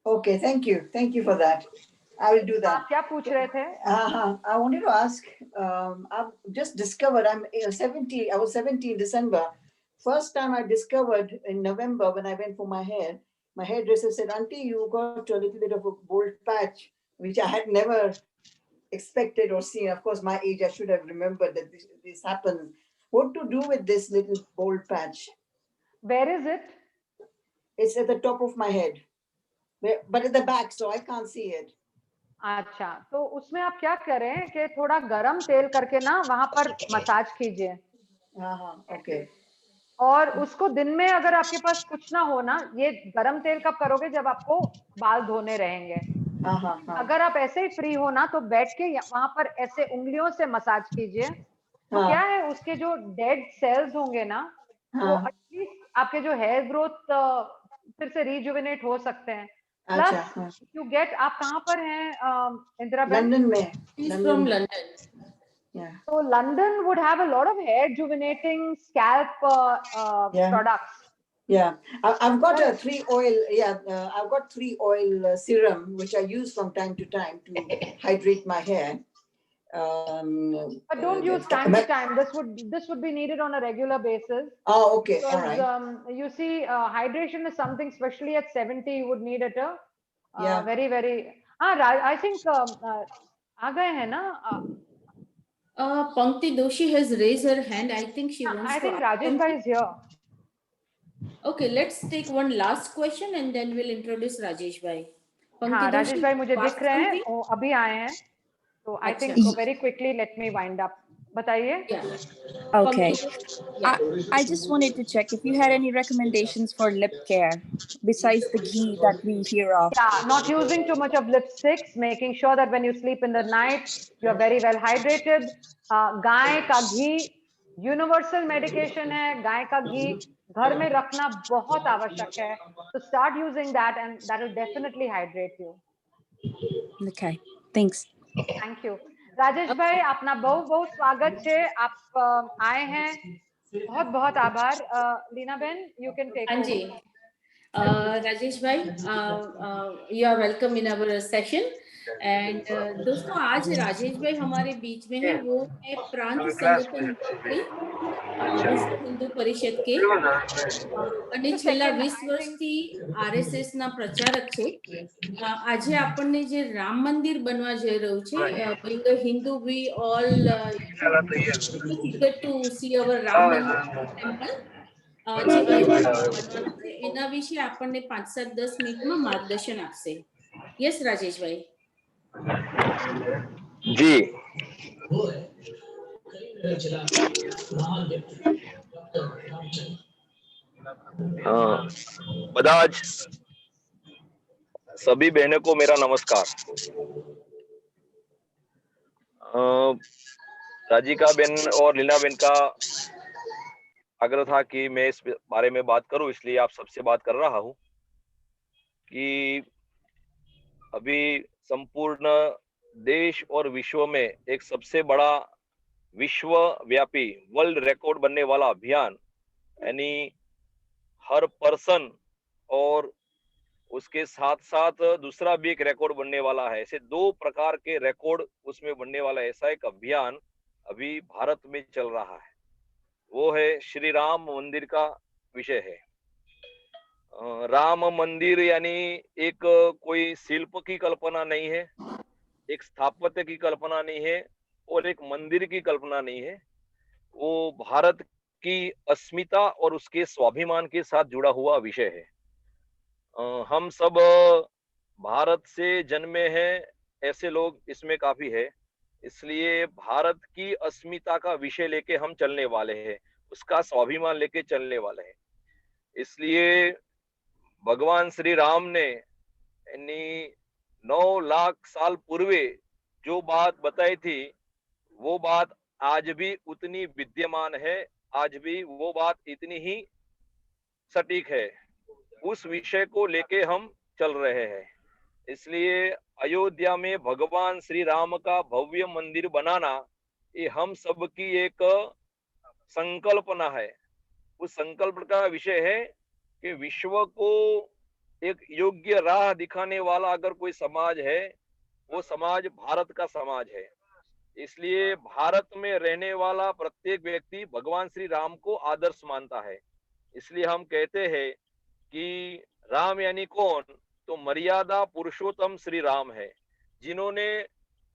Okay, thank you for that. I will do that. आप क्या पूछ रहे थे? I wanted to ask, I've just discovered I was 70 in December. First time I discovered in November when I went for my hair, my hairdresser said, "Auntie, you got a little bit of a bald patch," which I had never expected or seen. Of course, my age, I should have remembered that this happens. What to do with this little bald patch? Where is it? It's at the top of my head, but at the back, so I can't see it. अच्छा, तो उसमें आप क्या करें कि थोड़ा गरम तेल करके ना वहां पर मसाज कीजिए। ओके। और उसको दिन में अगर आपके पास कुछ ना हो ना, ये गरम तेल कब करोगे, जब आपको बाल धोने रहेंगे। अगर आप ऐसे ही फ्री हो ना, तो बैठ के वहां पर ऐसे उंगलियों से मसाज कीजिए। तो क्या है, उसके जो डेड सेल्स होंगे ना, वो एटलीस्ट आपके जो हेयर ग्रोथ फिर से रिजुविनेट हो सकते हैं। प्लस यू गेट, आप कहाँ पर हैं इंदिरा बेन? लंदन में। From London. So London would have a lot of hair rejuvenating scalp products. Yeah, I've got a 3 oil. Yeah, I've got 3 oil serum which I use from time to time to hydrate my hair. But don't use time to time. This would be needed on a regular basis. Oh, okay, because, all right. You see, hydration is something, especially at 70, you would need it. Yeah. Very, very. I think आ गए हैं ना? Pankti Doshi has raised her hand. I think she wants I to think ask Rajesh bhai is here. Okay, let's take one last question and then we'll introduce Rajesh bhai. हाँ, राजेश भाई मुझे दिख रहे हैं, वो अभी आए हैं, तो I think very quickly let me wind up. बताइए. Okay. I just wanted to check if you had any recommendations for lip care besides the ghee that we hear of. Yeah, not using too much of lipsticks, making sure that when you sleep in the night, you're very well hydrated. गाय का घी universal medication है. गाय का घी घर में रखना बहुत आवश्यक है. So start using that and that will definitely hydrate you. Okay, thanks. Thank you. Rajesh भाई, अपना बहुत बहुत स्वागत है. आप आए हैं, बहुत बहुत आभार. Leena ben, you can take over. जी, Rajesh bhai, you are welcome in our session. And दोस्तों, आज राजेश भाई हमारे बीच में है. वो है प्रांत संगठन मंत्री विश्व हिंदू परिषद के અને છેલ્લા 20 વર્ષથી આરએસએસ ના પ્રચારક છે. આજે આપણને જે રામ મંદિર બનવા જઈ રહ્યું છે, being a Hindu, we all eager to see our Ram Mandir temple. જે બનવાનું છે એના વિશે આપણને 5-7-10 મિનિટમાં માર્ગદર્શન આપશે. યસ રાજેશભાઈ. જી, બધા જ सभी बहनों को मेरा नमस्कार. राजिका बेन और लीना बेन का आग्रह था कि मैं इस बारे में बात करूं, इसलिए आप सबसे बात कर रहा हूं कि अभी संपूर्ण देश और विश्व में एक सबसे बड़ा विश्वव्यापी वर्ल्ड रिकॉर्ड बनने वाला अभियान, यानी हर पर्सन और उसके साथ साथ दूसरा भी एक रिकॉर्ड बनने वाला है. ऐसे 2 प्रकार के रिकॉर्ड उसमें बनने वाला ऐसा एक अभियान अभी भारत में चल रहा है. वो है श्री राम मंदिर का विषय है. राम मंदिर यानी एक कोई शिल्प की कल्पना नहीं है, एक स्थापत्य की कल्पना नहीं है और एक मंदिर की कल्पना नहीं है. वो भारत की अस्मिता और उसके स्वाभिमान के साथ जुड़ा हुआ विषय है. हम सब भारत से जन्मे हैं, ऐसे लोग इसमें काफी है. इसलिए भारत की अस्मिता का विषय लेके हम चलने वाले हैं, उसका स्वाभिमान लेके चलने वाले हैं. इसलिए भगवान श्री राम ने 9 लाख साल पूर्वे जो बात बताई थी, वो बात आज भी उतनी विद्यमान है, आज भी वो बात इतनी ही सटीक है. उस विषय को लेके हम चल रहे हैं. इसलिए अयोध्या में भगवान श्री राम का भव्य मंदिर बनाना, ये हम सब की एक संकल्पना है. उस संकल्प का विषय है कि विश्व को एक योग्य राह दिखाने वाला अगर कोई समाज है, वो समाज भारत का समाज है. इसलिए भारत में रहने वाला प्रत्येक व्यक्ति भगवान श्री राम को आदर्श मानता है. इसलिए हम कहते हैं कि राम यानी कौन, तो मर्यादा पुरुषोत्तम श्री राम है, जिन्होंने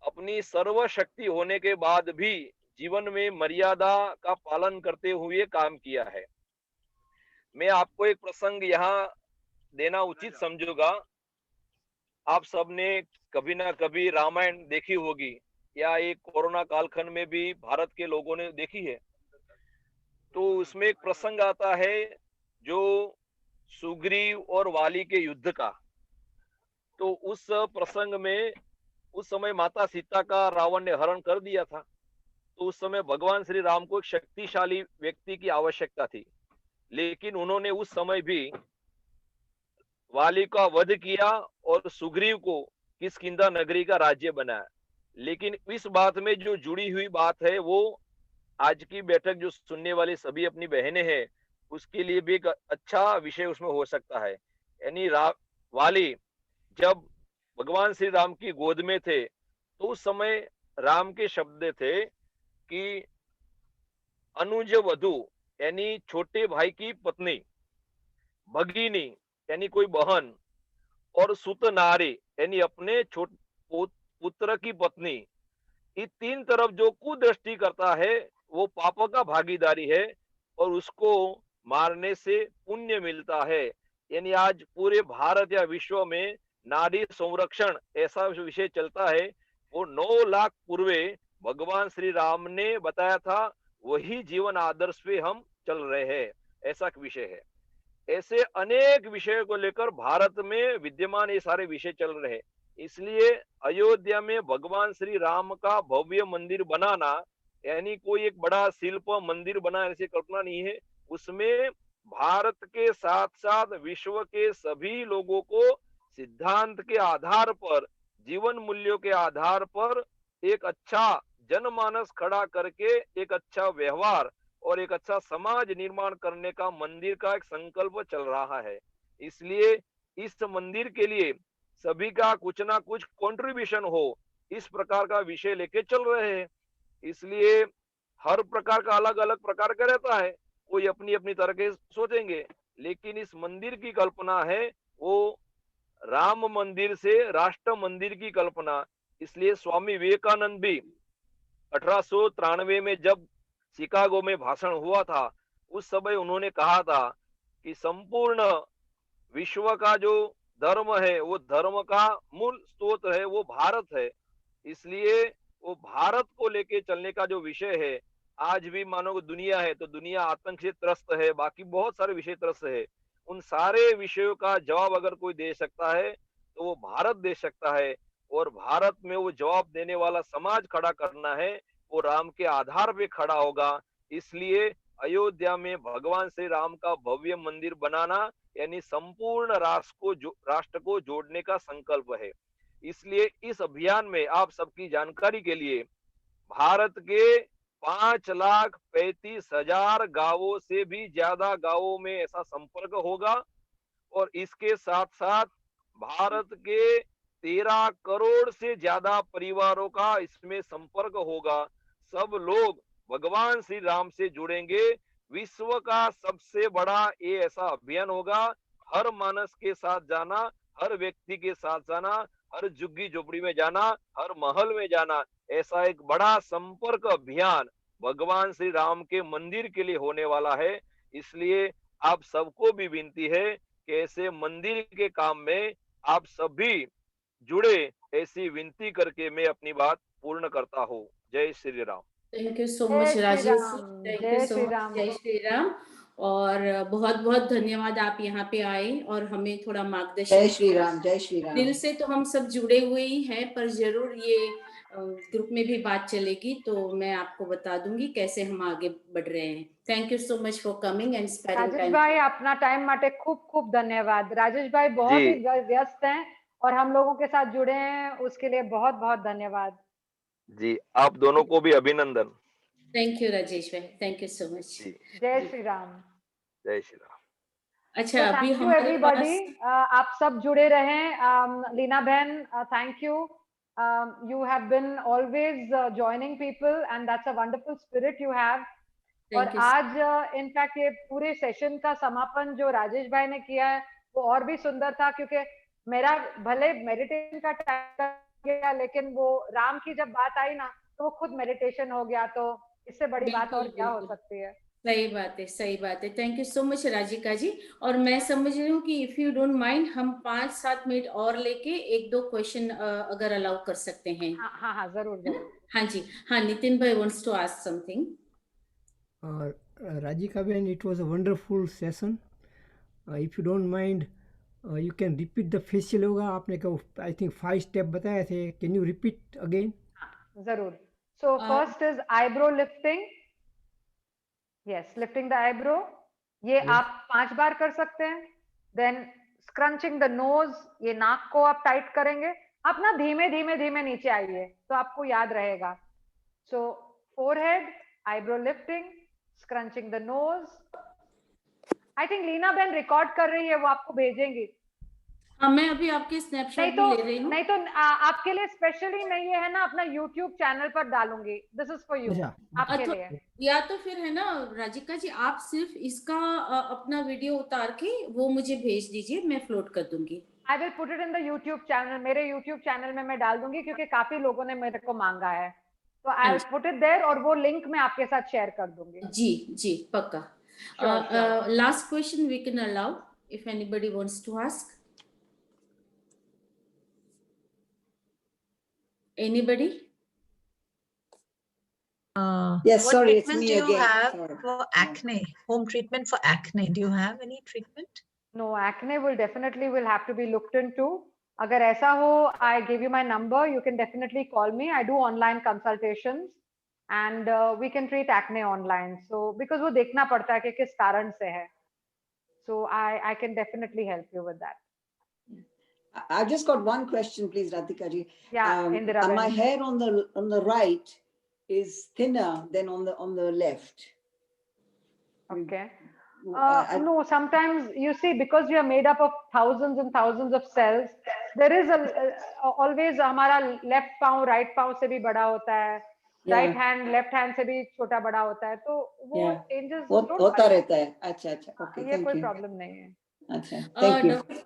अपनी सर्वशक्ति होने के बाद भी जीवन में मर्यादा का पालन करते हुए काम किया है. मैं आपको एक प्रसंग यहाँ देना उचित समझूंगा. आप सबने कभी ना कभी रामायण देखी होगी, या एक कोरोना कालखंड में भी भारत के लोगों ने देखी है. तो उसमें एक प्रसंग आता है जो सुग्रीव और वाली के युद्ध का। तो उस प्रसंग में उस समय माता सीता का रावण ने हरण कर दिया था। तो उस समय भगवान श्री राम को एक शक्तिशाली व्यक्ति की आवश्यकता थी, लेकिन उन्होंने उस समय भी वाली का वध किया और सुग्रीव को किष्किंधा नगरी का राज्य बनाया। लेकिन इस बात में जो जुड़ी हुई बात है वो आज की बैठक जो सुनने वाली सभी अपनी बहनें हैं उसके लिए भी एक अच्छा विषय उसमें हो सकता है। यानी वाली जब भगवान श्री राम की गोद में थे तो उस समय राम के शब्द थे कि अनुज वधु यानी छोटे भाई की पत्नी, भगिनी यानी कोई बहन, और सुत नारी यानी अपने पुत्र की पत्नी, ये तीन तरफ जो कुदृष्टि करता है वो पाप का भागीदारी है और उसको मारने से पुण्य मिलता है। यानी आज पूरे भारत या विश्व में नारी संरक्षण ऐसा विषय चलता है, वो 9 लाख पूर्वे भगवान श्री राम ने बताया था, वही जीवन आदर्श पे हम चल रहे हैं, ऐसा विषय है। ऐसे अनेक विषयों को लेकर भारत में विद्यमान ये सारे विषय चल रहे हैं। इसलिए अयोध्या में भगवान श्री राम का भव्य मंदिर बनाना यानी कोई एक बड़ा शिल्प मंदिर बना ऐसी कल्पना नहीं है। उसमें भारत के साथ साथ विश्व के सभी लोगों को सिद्धांत के आधार पर, जीवन मूल्यों के आधार पर एक अच्छा जनमानस खड़ा करके एक अच्छा व्यवहार और एक अच्छा समाज निर्माण करने का मंदिर का एक संकल्प चल रहा है। इसलिए इस मंदिर के लिए सभी का कुछ ना कुछ कंट्रीब्यूशन हो, इस प्रकार का विषय लेके चल रहे हैं। इसलिए हर प्रकार का अलग अलग प्रकार का रहता है, कोई अपनी अपनी तरह के सोचेंगे, लेकिन इस मंदिर की कल्पना है वो राम मंदिर से राष्ट्र मंदिर की कल्पना। इसलिए स्वामी विवेकानंद भी 1893 में जब शिकागो में भाषण हुआ था, उस समय उन्होंने कहा था कि संपूर्ण विश्व का जो धर्म है वो धर्म का मूल स्रोत है वो भारत है। इसलिए वो भारत को लेके चलने का जो विषय है, आज भी मानो दुनिया है तो दुनिया आतंक से त्रस्त है, बाकी बहुत सारे विषय त्रस्त है। उन सारे विषयों का जवाब अगर कोई दे सकता है तो वो भारत दे सकता है, और भारत में वो जवाब देने वाला समाज खड़ा करना है वो राम के आधार पे खड़ा होगा। इसलिए अयोध्या में भगवान श्री राम का भव्य मंदिर बनाना यानी संपूर्ण राष्ट्र को जोड़ने का संकल्प है। इसलिए इस अभियान में आप सबकी जानकारी के लिए भारत के 5,35,000 गांवों से भी ज्यादा गांवों में ऐसा संपर्क होगा, और इसके साथ साथ भारत के 13 करोड़ से ज्यादा परिवारों का इसमें संपर्क होगा। सब लोग भगवान श्री राम से जुड़ेंगे। विश्व का सबसे बड़ा ये ऐसा अभियान होगा, हर मानस के साथ जाना, हर व्यक्ति के साथ जाना, हर झुग्गी झोपड़ी में जाना, हर महल में जाना, ऐसा एक बड़ा संपर्क अभियान भगवान श्री राम के मंदिर के लिए होने वाला है। इसलिए आप सबको भी विनती है कि ऐसे मंदिर के काम में आप सभी जुड़े, ऐसी विनती करके मैं अपनी बात पूर्ण करता हूँ। जय Shri Ram. Thank you so much Rajesh, thank you so much. जय श्री राम। और बहुत बहुत धन्यवाद आप यहाँ पे आए और हमें थोड़ा मार्गदर्शन। जय श्री राम, जय श्री राम। दिल से तो हम सब जुड़े हुए ही हैं, पर जरूर ये ग्रुप में भी बात चलेगी तो मैं आपको बता दूंगी कैसे हम आगे बढ़ रहे हैं। Thank you so much for coming and spending time. Rajesh भाई अपना टाइम माटे खूब खूब धन्यवाद। राजेश भाई बहुत ही व्यस्त हैं और हम लोगों के साथ जुड़े हैं, उसके लिए बहुत बहुत धन्यवाद जी। आप दोनों को भी अभिनंदन। थैंक यू राजेश भाई, थैंक यू सो मच। जय श्री राम। जय श्री राम। अच्छा, अभी थैंक यू एवरीबॉडी, आप सब जुड़े रहें। लीना बहन, thank you. You have been always joining people and that's a wonderful spirit you have. और आज इनफैक्ट ये पूरे सेशन का समापन जो राजेश भाई ने किया है वो और भी सुंदर था, क्योंकि मेरा भले मेडिटेशन का टाइम गया लेकिन वो राम की जब बात आई ना तो वो खुद मेडिटेशन हो गया, तो इससे बड़ी बात और क्या हो सकती है। सही बात है, सही बात है। Thank you so much Rajika ji. और मैं समझ रही हूँ कि इफ यू डोंट माइंड हम 5-7 मिनट और लेके 1-2 क्वेश्चन अगर अलाउ कर सकते हैं। हाँ जरूर जरूर। हाँ जी, हाँ Nitin bhai wants to ask something. Rajika Ben, it was a wonderful session. If you don't mind, you can repeat the facial yoga. आपने कहा I think 5 step बताए थे. Can you repeat again? जरूर. So first is eyebrow lifting. Yes, lifting the eyebrow. ये Yes. आप 5 बार कर सकते हैं. Then scrunching the nose. ये नाक को आप टाइट करेंगे. आप ना धीमे धीमे धीमे नीचे आइए तो आपको याद रहेगा. So forehead, eyebrow lifting, scrunching the nose. I think Leena बहन रिकॉर्ड कर रही है, वो आपको भेजेंगी. हाँ, मैं अभी आपके स्नैपशॉट भी ले रही हूँ. नहीं तो आपके लिए स्पेशली मैं ये है ना अपना YouTube चैनल पर डालूंगी. This is for you. आपके लिए. या तो फिर है ना राजिका जी, आप सिर्फ इसका अपना वीडियो उतार के वो मुझे भेज दीजिए, मैं फ्लोट कर दूंगी. आई will put it in the YouTube channel. मेरे YouTube चैनल में मैं डाल दूंगी क्योंकि काफी लोगों ने मेरे को मांगा है. तो I will put it there और वो लिंक मैं आपके साथ शेयर कर दूंगी. जी जी पक्का. Last question we can allow if anybody wants to ask. Anybody? Yes, what sorry, it's treatment me do you again. have Sorry. for acne? Home treatment for acne. Do you have any treatment? No, acne will definitely have to be looked into. अगर ऐसा हो, I give you my number. You can definitely call me. I do online consultations, and we can treat acne online. So because वो देखना पड़ता है कि किस कारण से है. So I can definitely help you with that. I've just got one question, please, Radhika ji. Yeah, Indira My Ben. hair on the right is thinner than on the left. Okay. No, sometimes you see, because we are made up of thousands and thousands of cells, there is always हमारा left पाँव right पाँव से भी बड़ा होता है. Right hand left hand से भी छोटा बड़ा होता है. तो वो changes होता रहता है. अच्छा अच्छा. Okay, ये thank कोई you. problem नहीं है. अच्छा, thank you.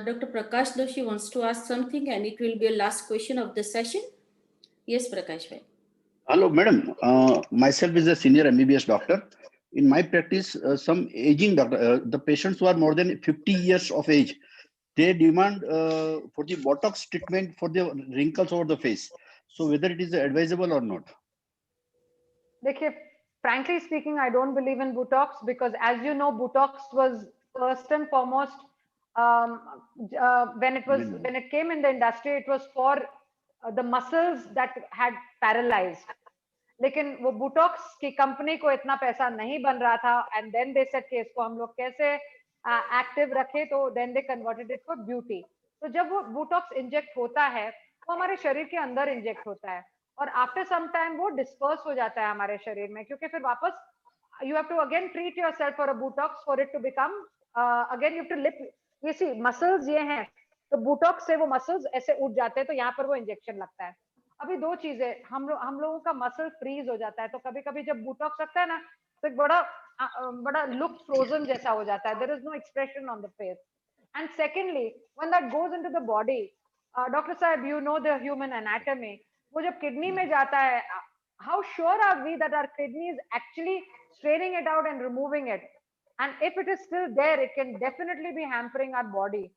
Dr. Prakash Doshi wants to ask something and it will be a last question of the session. Yes, Prakash bhai. Hello, madam. Myself is a senior MBBS doctor. In my practice, some aging doctor, the patients who are more than 50 years of age, they demand for the Botox treatment for the wrinkles over the face. So whether it is advisable or not? देखिए, frankly speaking, I don't believe in Botox because, as you know, Botox was first and foremost when it came in the industry, it was for the muscles that had paralyzed. लेकिन वो Botox की company को इतना पैसा नहीं बन रहा था, and then they said कि इसको हम लोग कैसे एक्टिव रखें, तो then they converted it for beauty. तो जब वो Botox इंजेक्ट होता है, वो हमारे शरीर के अंदर इंजेक्ट होता है और आफ्टर सम टाइम वो डिस्पर्स हो जाता है हमारे शरीर में, क्योंकि फिर वापस you have to again treat yourself for a Botox for it to become again you have to lip. ये सी मसल्स ये हैं, तो Botox से वो मसल्स ऐसे उठ जाते हैं, तो यहाँ पर वो इंजेक्शन लगता है. अभी दो चीजें, हम लोगों का मसल फ्रीज हो जाता है, तो कभी कभी जब Botox लगता है ना, तो एक बड़ा लुक फ्रोजन जैसा हो जाता है. There is no expression on the face. And secondly, when that goes into the body, Dr. Saib, you know the human anatomy. वो जब किडनी में जाता है, how sure are we that our kidney is actually straining it out and removing it? And if it is still there, it can definitely be hampering our body.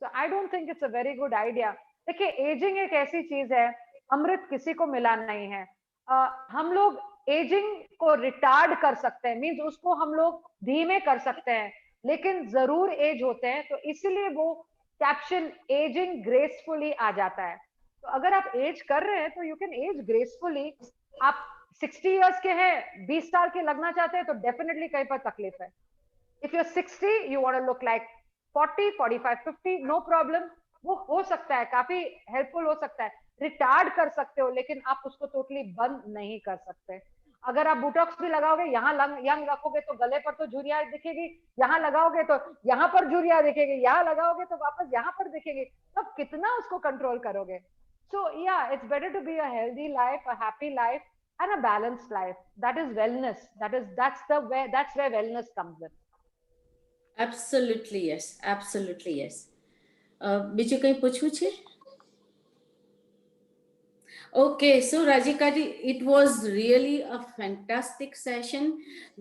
So I don't think it's a very good idea. देखिए, ageing एक ऐसी चीज है, अमृत किसी को मिला नहीं है. हम लोग एजिंग को रिटार्ड कर सकते हैं, मींस उसको हम लोग धीमे कर सकते हैं, लेकिन जरूर एज होते हैं. तो इसलिए वो कैप्शन एजिंग ग्रेसफुली आ जाता है. तो अगर आप एज कर रहे हैं तो यू कैन एज ग्रेसफुली. आप 60 इयर्स के हैं, 20 साल के लगना चाहते हैं, तो डेफिनेटली कहीं पर तकलीफ है. If you're 60, you want to look like 40, 45, 50, no problem. वो हो सकता है, काफी हेल्पफुल हो सकता है. रिटार्ड कर सकते हो, लेकिन आप उसको टोटली बंद नहीं कर सकते. अगर आप Botox भी लगाओगे, यहाँ यंग रखोगे तो गले पर तो झुर्रियां दिखेगी, यहाँ लगाओगे तो यहाँ पर झुर्रियां दिखेगी, यहाँ लगाओगे तो वापस यहाँ पर दिखेगी. तब कितना उसको कंट्रोल करोगे? So yeah, it's better to be a healthy life, a happy life, and a balanced life. That is wellness. That's where wellness comes in. Absolutely yes, absolutely yes. બીજું કંઈ પૂછવું છે? Okay, so Rajika ji, it was really a fantastic session.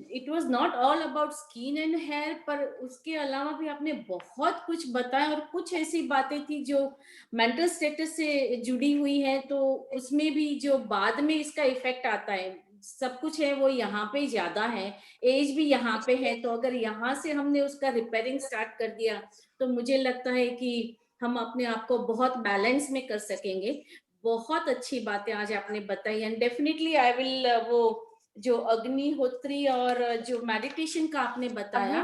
It was not all about skin and hair, पर उसके अलावा भी आपने बहुत कुछ बताया और कुछ ऐसी बातें थी जो मेंटल स्टेटस से जुड़ी हुई है, तो उसमें भी जो बाद में इसका इफेक्ट आता है, सब कुछ है वो यहाँ पे ज्यादा है, एज भी यहाँ पे है, तो अगर यहाँ से हमने उसका रिपेयरिंग स्टार्ट कर दिया तो मुझे लगता है कि हम अपने आप को बहुत बैलेंस में कर सकेंगे। बहुत अच्छी बातें आज आपने बताई, एंड डेफिनेटली आई विल वो जो अग्निहोत्री और जो मेडिटेशन का आपने बताया,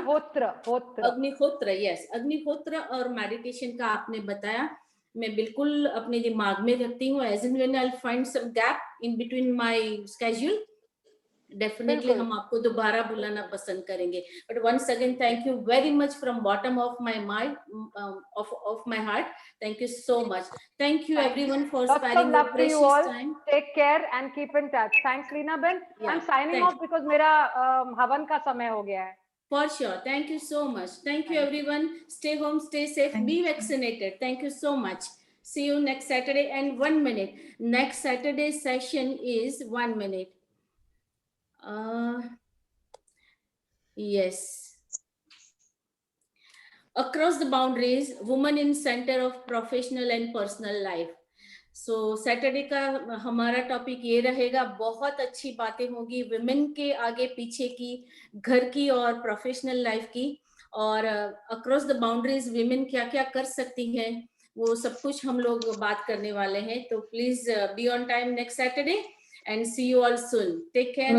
अग्निहोत्र, यस, अग्निहोत्र और मेडिटेशन का आपने बताया, मैं बिल्कुल अपने दिमाग में रखती हूँ। As and when I find some gap in between my schedule, definitely हम आपको दोबारा बुलाना पसंद करेंगे। But once again thank you very much from bottom of my mind, of my heart, thank you so much. Thank you everyone for sparing your precious time. Take care and keep in touch. Thanks Leena ben. I am signing off because मेरा हवन का समय हो गया है। For sure. Thank you so much. Thank you everyone. Stay home, stay safe, be vaccinated. Thank you so much. See you next Saturday. And 1 minute. Next Saturday's session is 1 minute. Yes. Across the boundaries, women in center of professional and personal life. So Saturday का हमारा topic ये रहेगा, बहुत अच्छी बातें होगी women के आगे पीछे की, घर की और प्रोफेशनल लाइफ की, और अक्रॉस द बाउंड्रीज विमेन क्या क्या कर सकती हैं, वो सब कुछ हम लोग बात करने वाले हैं। तो please be on time next Saturday and see you all soon. Take care.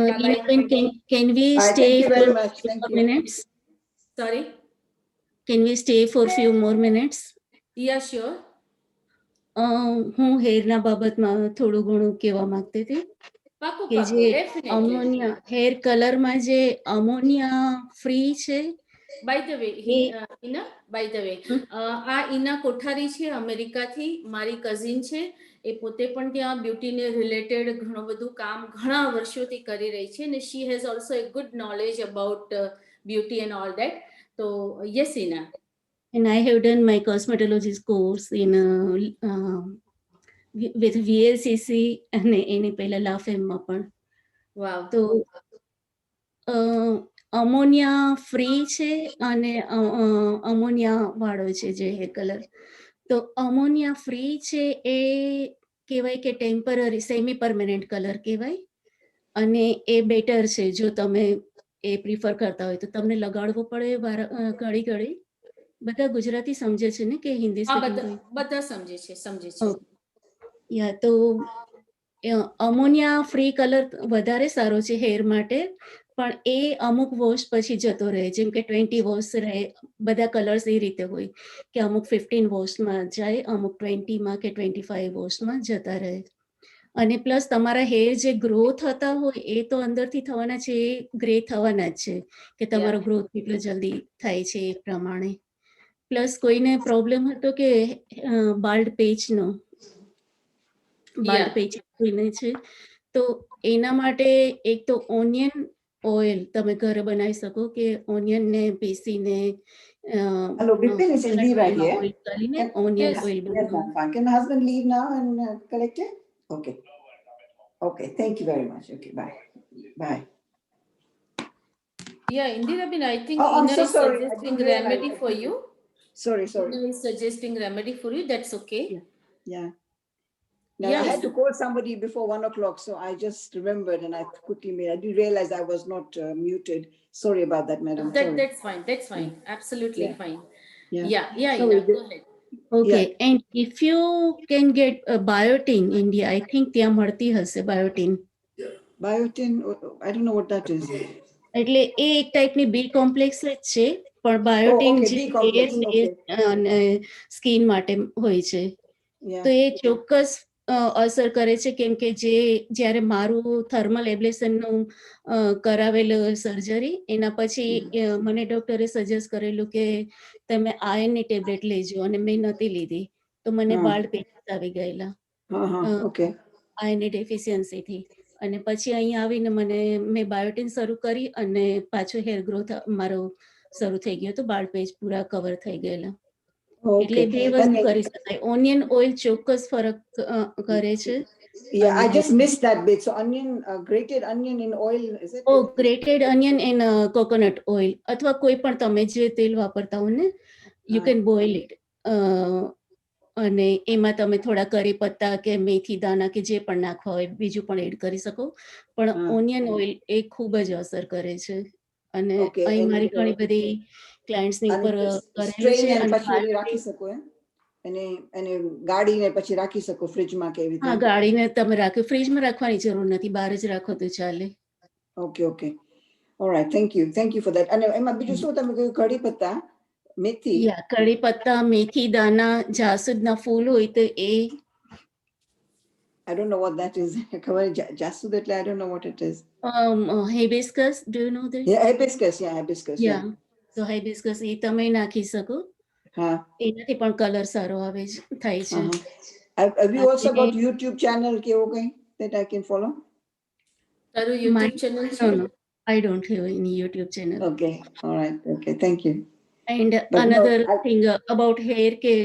Can we stay for a few minutes? Sorry? Can we stay for a few more minutes? Yeah, sure. હું હેરના બાબતમાં થોડું ઘણું કહેવા માંગતી હતી કે જે ammonia hair કલરમાં જે અમોનિયા ફ્રી છે. By the way, Ina, by the way, આ ઈના કોઠારી છે, અમેરિકાથી મારી કઝિન છે, એ પોતે પણ ત્યાં બ્યુટીને રિલેટેડ ઘણું બધું કામ ઘણા વર્ષોથી કરી રહી છે, અને she has also a good knowledge about beauty and all that. So yes, Ina. And I have done my cosmetologist course in with VLCC and એની પહેલા LAFEM પણ. Wow. તો અમોનિયા ફ્રી છે અને અમોનિયા વાળો છે જે હેર કલર. તો ammonia free છે એ કહેવાય કે ટેમ્પરરી સેમી પરમેનન્ટ કલર કહેવાય, અને એ બેટર છે જો તમે એ પ્રિફર કરતા હોય તો તમને લગાડવો પડે ઘડી ઘડી. બધા ગુજરાતી સમજે છે ને કે હિન્દી બધા સમજે છે. યા તો અમોનિયા ફ્રી કલર વધારે સારો છે હેર માટે, પણ એ અમુક વોશ પછી જતો રહે, જેમ કે 20 વોશ રહે. બધા કલર્સ એ રીતે હોય કે અમુક 15 વોશમાં જાય, અમુક 20માં કે 25 વોશમાં જતા રહે. અને પ્લસ તમારા હેર જે ગ્રો થતા હોય એ તો અંદરથી થવાના છે, એ ગ્રે થવાના જ છે કે તમારો ગ્રોથ કેટલો જલ્દી થાય છે એ પ્રમાણે. પ્લસ કોઈને પ્રોબ્લેમ હતો કે બાલ્ડ પેચનો, બાલ્ડ પેચ કોઈને છે તો એના માટે એક તો ઓનિયન ઓઇલ તમે ઘરે બનાવી શકો કે ઓનિયનને પીસીને Hello, Bipin, is Indira here? Oil કરીને onion oil Yes, ma'am. Can my husband leave now and collect it? Okay. Okay, thank you very much. Okay, bye. Bye. Yeah, Indira Bin, I think I'm Ina so is sorry. suggesting remedy for you. Sorry. Ina is suggesting remedy for you. That's okay. Yeah. Now, I had to call somebody before 1 o'clock, so I just remembered and I quickly made. I didn't realize I was not muted. Sorry about that, madam. That's fine. That's fine. Absolutely fine. Yeah. Sorry, Ina, go ahead. Okay, and if you can get a biotin India, I think ત્યાં મળતી હશે biotin. Biotin, I don't know what that is. એટલે એ એક ટાઈપની બી complex જ છે, પણ બાયોટિન જે હેર સ્કિન માટે હોય છે, તો એ ચોક્કસ અસર કરે છે. કેમ કે જ્યારે મારું થર્મલ એબ્લેશનનું કરાવેલું સર્જરી, એના પછી મને ડોક્ટરે સજેસ્ટ કરેલું કે તમે આયર્નની ટેબ્લેટ લેજો, અને મેં નથી લીધી તો મને બાલ્ડ પેચીસ આવી ગયેલા આયર્નની ડેફિશિયન્સીથી. અને પછી અહીંયા આવીને મેં બાયોટિન શરૂ કરી અને પાછો હેર ગ્રોથ મારો શરૂ થઈ ગયો, તો બાલ્ડ પેચ પૂરા કવર થઈ ગયેલા. એટલે બે વસ્તુ કરી શકાય. ઓનિયન ઓઇલ ચોક્કસ ફરક કરે છે. Yeah, I just missed that bit. So onion, grated onion in oil, is it? Oh, grated onion in coconut oil. અથવા કોઈ પણ તમે જે તેલ વાપરતા હો ને, you can boil it અને એમાં તમે થોડા કરી પત્તા કે મેથી દાણા કે જે પણ નાખવા હોય બીજું પણ એડ કરી શકો, પણ ઓનિયન ઓઇલ એ ખૂબ જ અસર કરે છે. અને Okay, અહીં and, મારી ઘણી બધી ક્લાયન્ટ્સની અને ઉપર કરેલું strain છે. and અને પછી ઓલી રાખી શકો એમ? એને ગાળીને પછી રાખી શકો ફ્રીજમાં કે એવી હા, રીતે? ગાળીને તમે રાખો, ફ્રીજમાં રાખવાની જરૂર નથી, બહાર જ રાખો તો ચાલે. Okay, okay. All right, thank you for that. અને એમાં બીજું શું તમે કહ્યું? કઢી પત્તા, મેથી? યા કઢી પત્તા, મેથી દાણા, જાસૂદના ફૂલ હોય તો એ. I don't know what that is. ખબર જાસૂદ એટલે I don't know what it is. Hibiscus, do you know that? Yeah, hibiscus, hibiscus. Yeah. So hibiscus એ તમે નાખી શકો. હા. એનાથી પણ કલર સારો આવે છે, થાય છે. Have you also got YouTube channel કે એવું કંઈ that I can follow? તારું YouTube channel છે? No, I don't have any YouTube channel. Okay, all right, okay, thank you. And But another no, thing about hair કે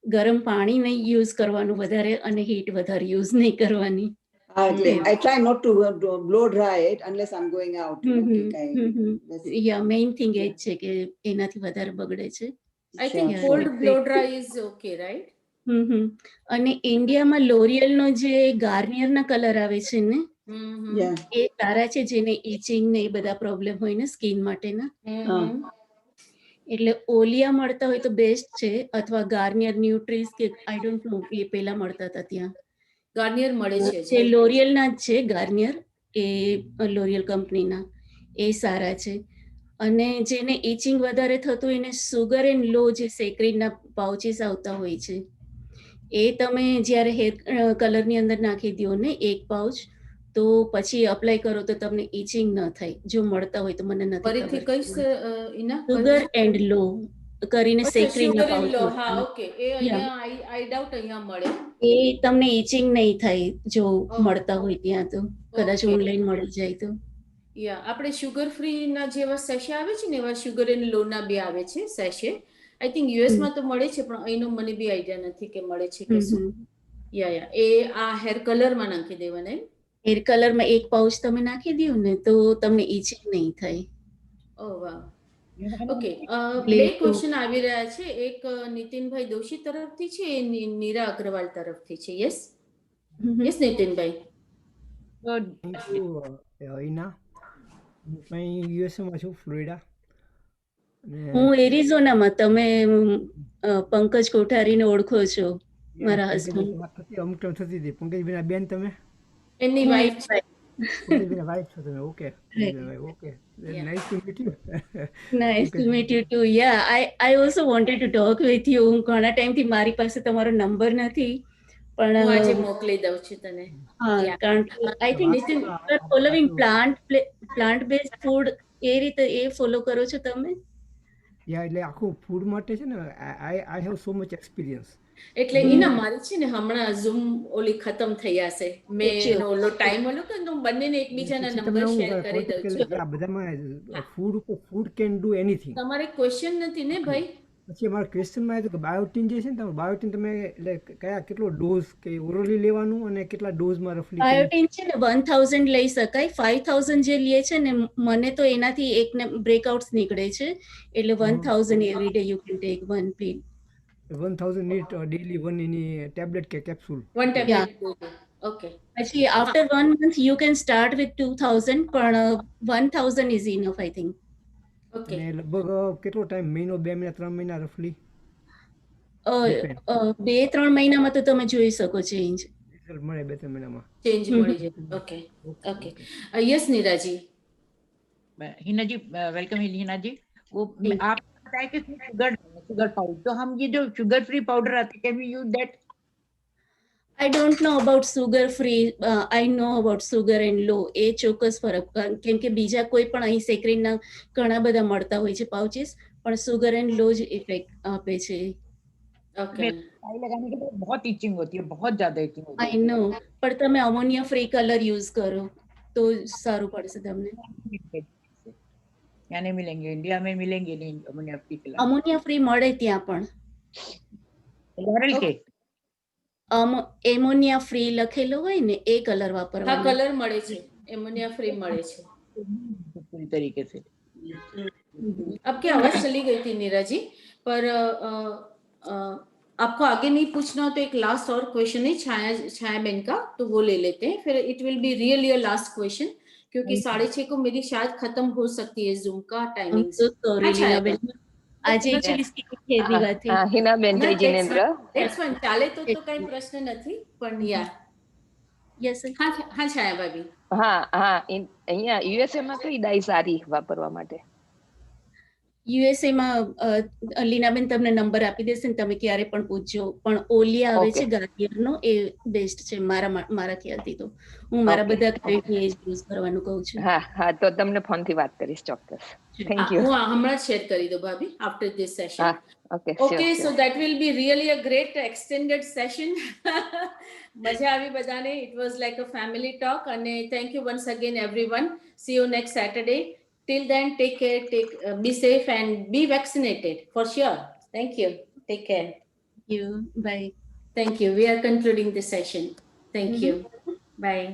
ગરમ પાણી નહીં use કરવાનું વધારે અને હીટ વધારે યુઝ નહીં કરવાની. I try not to blow dry it unless I'm going out. Yeah, main thing એ જ છે કે એનાથી વધારે બગડે છે. I think cold blow dry is okay, right? અને ઇન્ડિયામાં લોરિયલનો જે ગાર્નિયરના કલર આવે છે ને, એ સારા છે, જેને ઇચિંગ ને એ બધા પ્રોબ્લેમ હોય ને સ્કિન માટેના. એટલે ઓલિયા મળતા હોય તો બેસ્ટ છે, અથવા ગાર્નિયર ન્યુટ્રીસ કે આઈ ડોન્ટ નો એ પેલા મળતા હતા ત્યાં. ગાર્નિયર મળે છે જે લોરિયલના જ છે ગાર્નિયર, એ લોરિયલ કંપનીના, એ સારા છે. અને જેને ઇચિંગ વધારે થતું એને સુગર એન્ડ લો જે સેક્રીનના પાઉચીસ આવતા હોય છે, એ તમે જ્યારે હેર કલરની અંદર નાખી દો ને એક પાઉચ, તો પછી અપ્લાય કરો તો તમને ઇચિંગ ન થાય, જો મળતા હોય તો. મને નથી ફરીથી કઈશ ઇના સુગર એન્ડ લો કરીને સેક્રીનના પાઉચ. હા, ઓકે. એ અહીંયા આઈ ડાઉટ અહીંયા મળે. એ તમને ઇચિંગ નહીં થાય જો મળતા હોય ત્યાં, તો કદાચ ઓનલાઈન મળી જાય તો. યા આપણે શુગર ફ્રી ના જેવા સેશે આવે છે ને, એવા શુગર એન્ડ લો ના બી આવે છે સેશે. આઈ થિંક યુએસ માં તો મળે છે, પણ અહીંનો મને બી આઈડિયા નથી કે મળે છે કે શું. યા એ આ હેર કલર માં નાખી દેવાના એમ? હેર કલરમાં એક પાઉચ તમે નાખી દો ને તો તમને ઇચિંગ નહીં થાય. ઓ વાહ. ઓકે, બે ક્વેશ્ચન આવી રહ્યા છે. એક નીતિનભાઈ દોશી તરફથી છે, નીરા અગ્રવાલ તરફથી છે. Yes yes Nitinbhai. ઈના હું યુએસએમાં છું, ફ્લોરિડા. હું એરિઝોનામાં. તમે પંકજ કોઠારીને ઓળખો છો, મારા હસબન્ડ. અમુક ટાઈમ થતી હતી. પંકજભાઈ બેન તમે? એમની વાઇફ છે. વાઇફ છો તમે? Okay okay. Nice to meet you. Nice to meet you too. Yeah, I also wanted to talk with you. ઘણા ટાઈમથી મારી પાસે તમારો નંબર નથી, પણ હું આજે મોકલી દઉં છું તને. હા, કારણ કે I think Nitin you are following plant based food, એ રીતે એ ફોલો કરો છો તમે? યા, એટલે આખું ફૂડ માટે છે ને, I have so much experience. એટલે એના મારી છે ને હમણાં ઝૂમ ઓલી ખતમ થઈ હશે, મેં ઓલો ટાઈમ મળ્યો તો હું બંનેને એકબીજાના નંબર શેર કરી દઉં છું. આ બધામાં ફૂડ કેન ડુ એનીથિંગ. તમારે ક્વેશ્ચન નથી ને ભાઈ? પછી અમારા ક્વેશ્ચનમાં આવ્યું કે બાયોટીન જે છે ને, તમે બાયોટીન તમે એટલે કયા કેટલો ડોઝ કે ઓરલી લેવાનું અને કેટલા ડોઝમાં રફલી? બાયોટીન છે ને 1000 લઈ શકાય. 5000 જે લે છે ને, મને તો એનાથી એકને બ્રેકઆઉટ્સ નીકળે છે, એટલે 1000 every day you can take one pill. 1000 નીટ ડેલી વન એની ટેબ્લેટ કે કેપ્સ્યુલ? One tablet. ઓકે. પછી after 1 month you can start with 2000, પણ 1000 is enough I think. Okay. લગભગ કેટલો ટાઈમ? મહિનો, 2 મહિના, 3 મહિના રફલી? 2-3 મહિનામાં તો તમે જોઈ શકો ચેન્જ. મળે 2-3 મહિનામાં ચેન્જ મળી જાય. Okay okay. યસ નીરાજી. हिना जी वेलकम हिना जी. वो आप बताया कि शुगर पाउडर, तो हम ये जो शुगर फ्री पाउडर आते, can we use that? I don't know about sugar free. I know about sugar and low. એ ચોક્કસ ફરક, કેમ કે બીજા કોઈ પણ અહીં સેક્રીનના ઘણા બધા મળતા હોય છે પાઉચીસ, પણ સુગર એન્ડ લો જ ઇફેક્ટ આપે છે. ઓકે. लगाने के बाद बहुत इचिंग होती है, बहुत ज्यादा इचिंग होती है. I know, પણ તમે અમોનિયા ફ્રી કલર યુઝ કરો તો સારું પડશે તમને. यहाँ नहीं मिलेंगे, इंडिया में मिलेंगे नहीं ammonia free colour. Ammonia free મળે ત્યાં પણ. लॉरेल के એમોનિયા ફ્રી લખેલો હોય ને, એ કલર હા, વાપરવાનો. કલર મળે છે, એમોનિયા फ्री મળે છે पूरी तरीके से. आपकी आवाज चली गई थी नीरा जी, पर आपको आगे नहीं पूछना हो तो एक लास्ट और क्वेश्चन है छाया बहन का, तो वो ले लेते हैं, फिर it will be really a last question, क्योंकि 6:30 को मेरी शायद खत्म हो सकती है जूम का टाइमिंग। सॉरी लीनाबेन, આજે એકચ્યુઅલી સ્કીન હેરની વાત થઈ. હિનાબેન જય જિનેન્દ્ર. That's fine, ચાલે તો કઈ પ્રશ્ન નથી, પણ યા યસ હા છાયા ભાભી. હા હા, અહીંયા યુએસએ માં કઈ ડાઈ સારી વાપરવા માટે? યુએસએ માં લીનાબેન તમને નંબર આપી દેશે ને, તમે ક્યારે પણ પૂછજો, પણ ઓલિયા આવે છે ગાર્નિયરનો, એ બેસ્ટ છે મારા ખ્યાલથી. તો હું મારા બધા ક્લાયન્ટને એ યુઝ કરવાનું કહું છું. હા હા, તો તમને ફોનથી વાત કરીશ ચોક્કસ. Thank you. હું હમણાં શેર કરી દઉં ભાભી after this session. Okay, so that will be really a great extended session. મજા આવી બધાને. It was like a family talk, and thank you once again everyone. See you next Saturday. Till then, take care, be safe and be vaccinated for sure. Thank you. Take care. Thank you. Bye. Thank you. We are concluding this session. Thank you. Bye.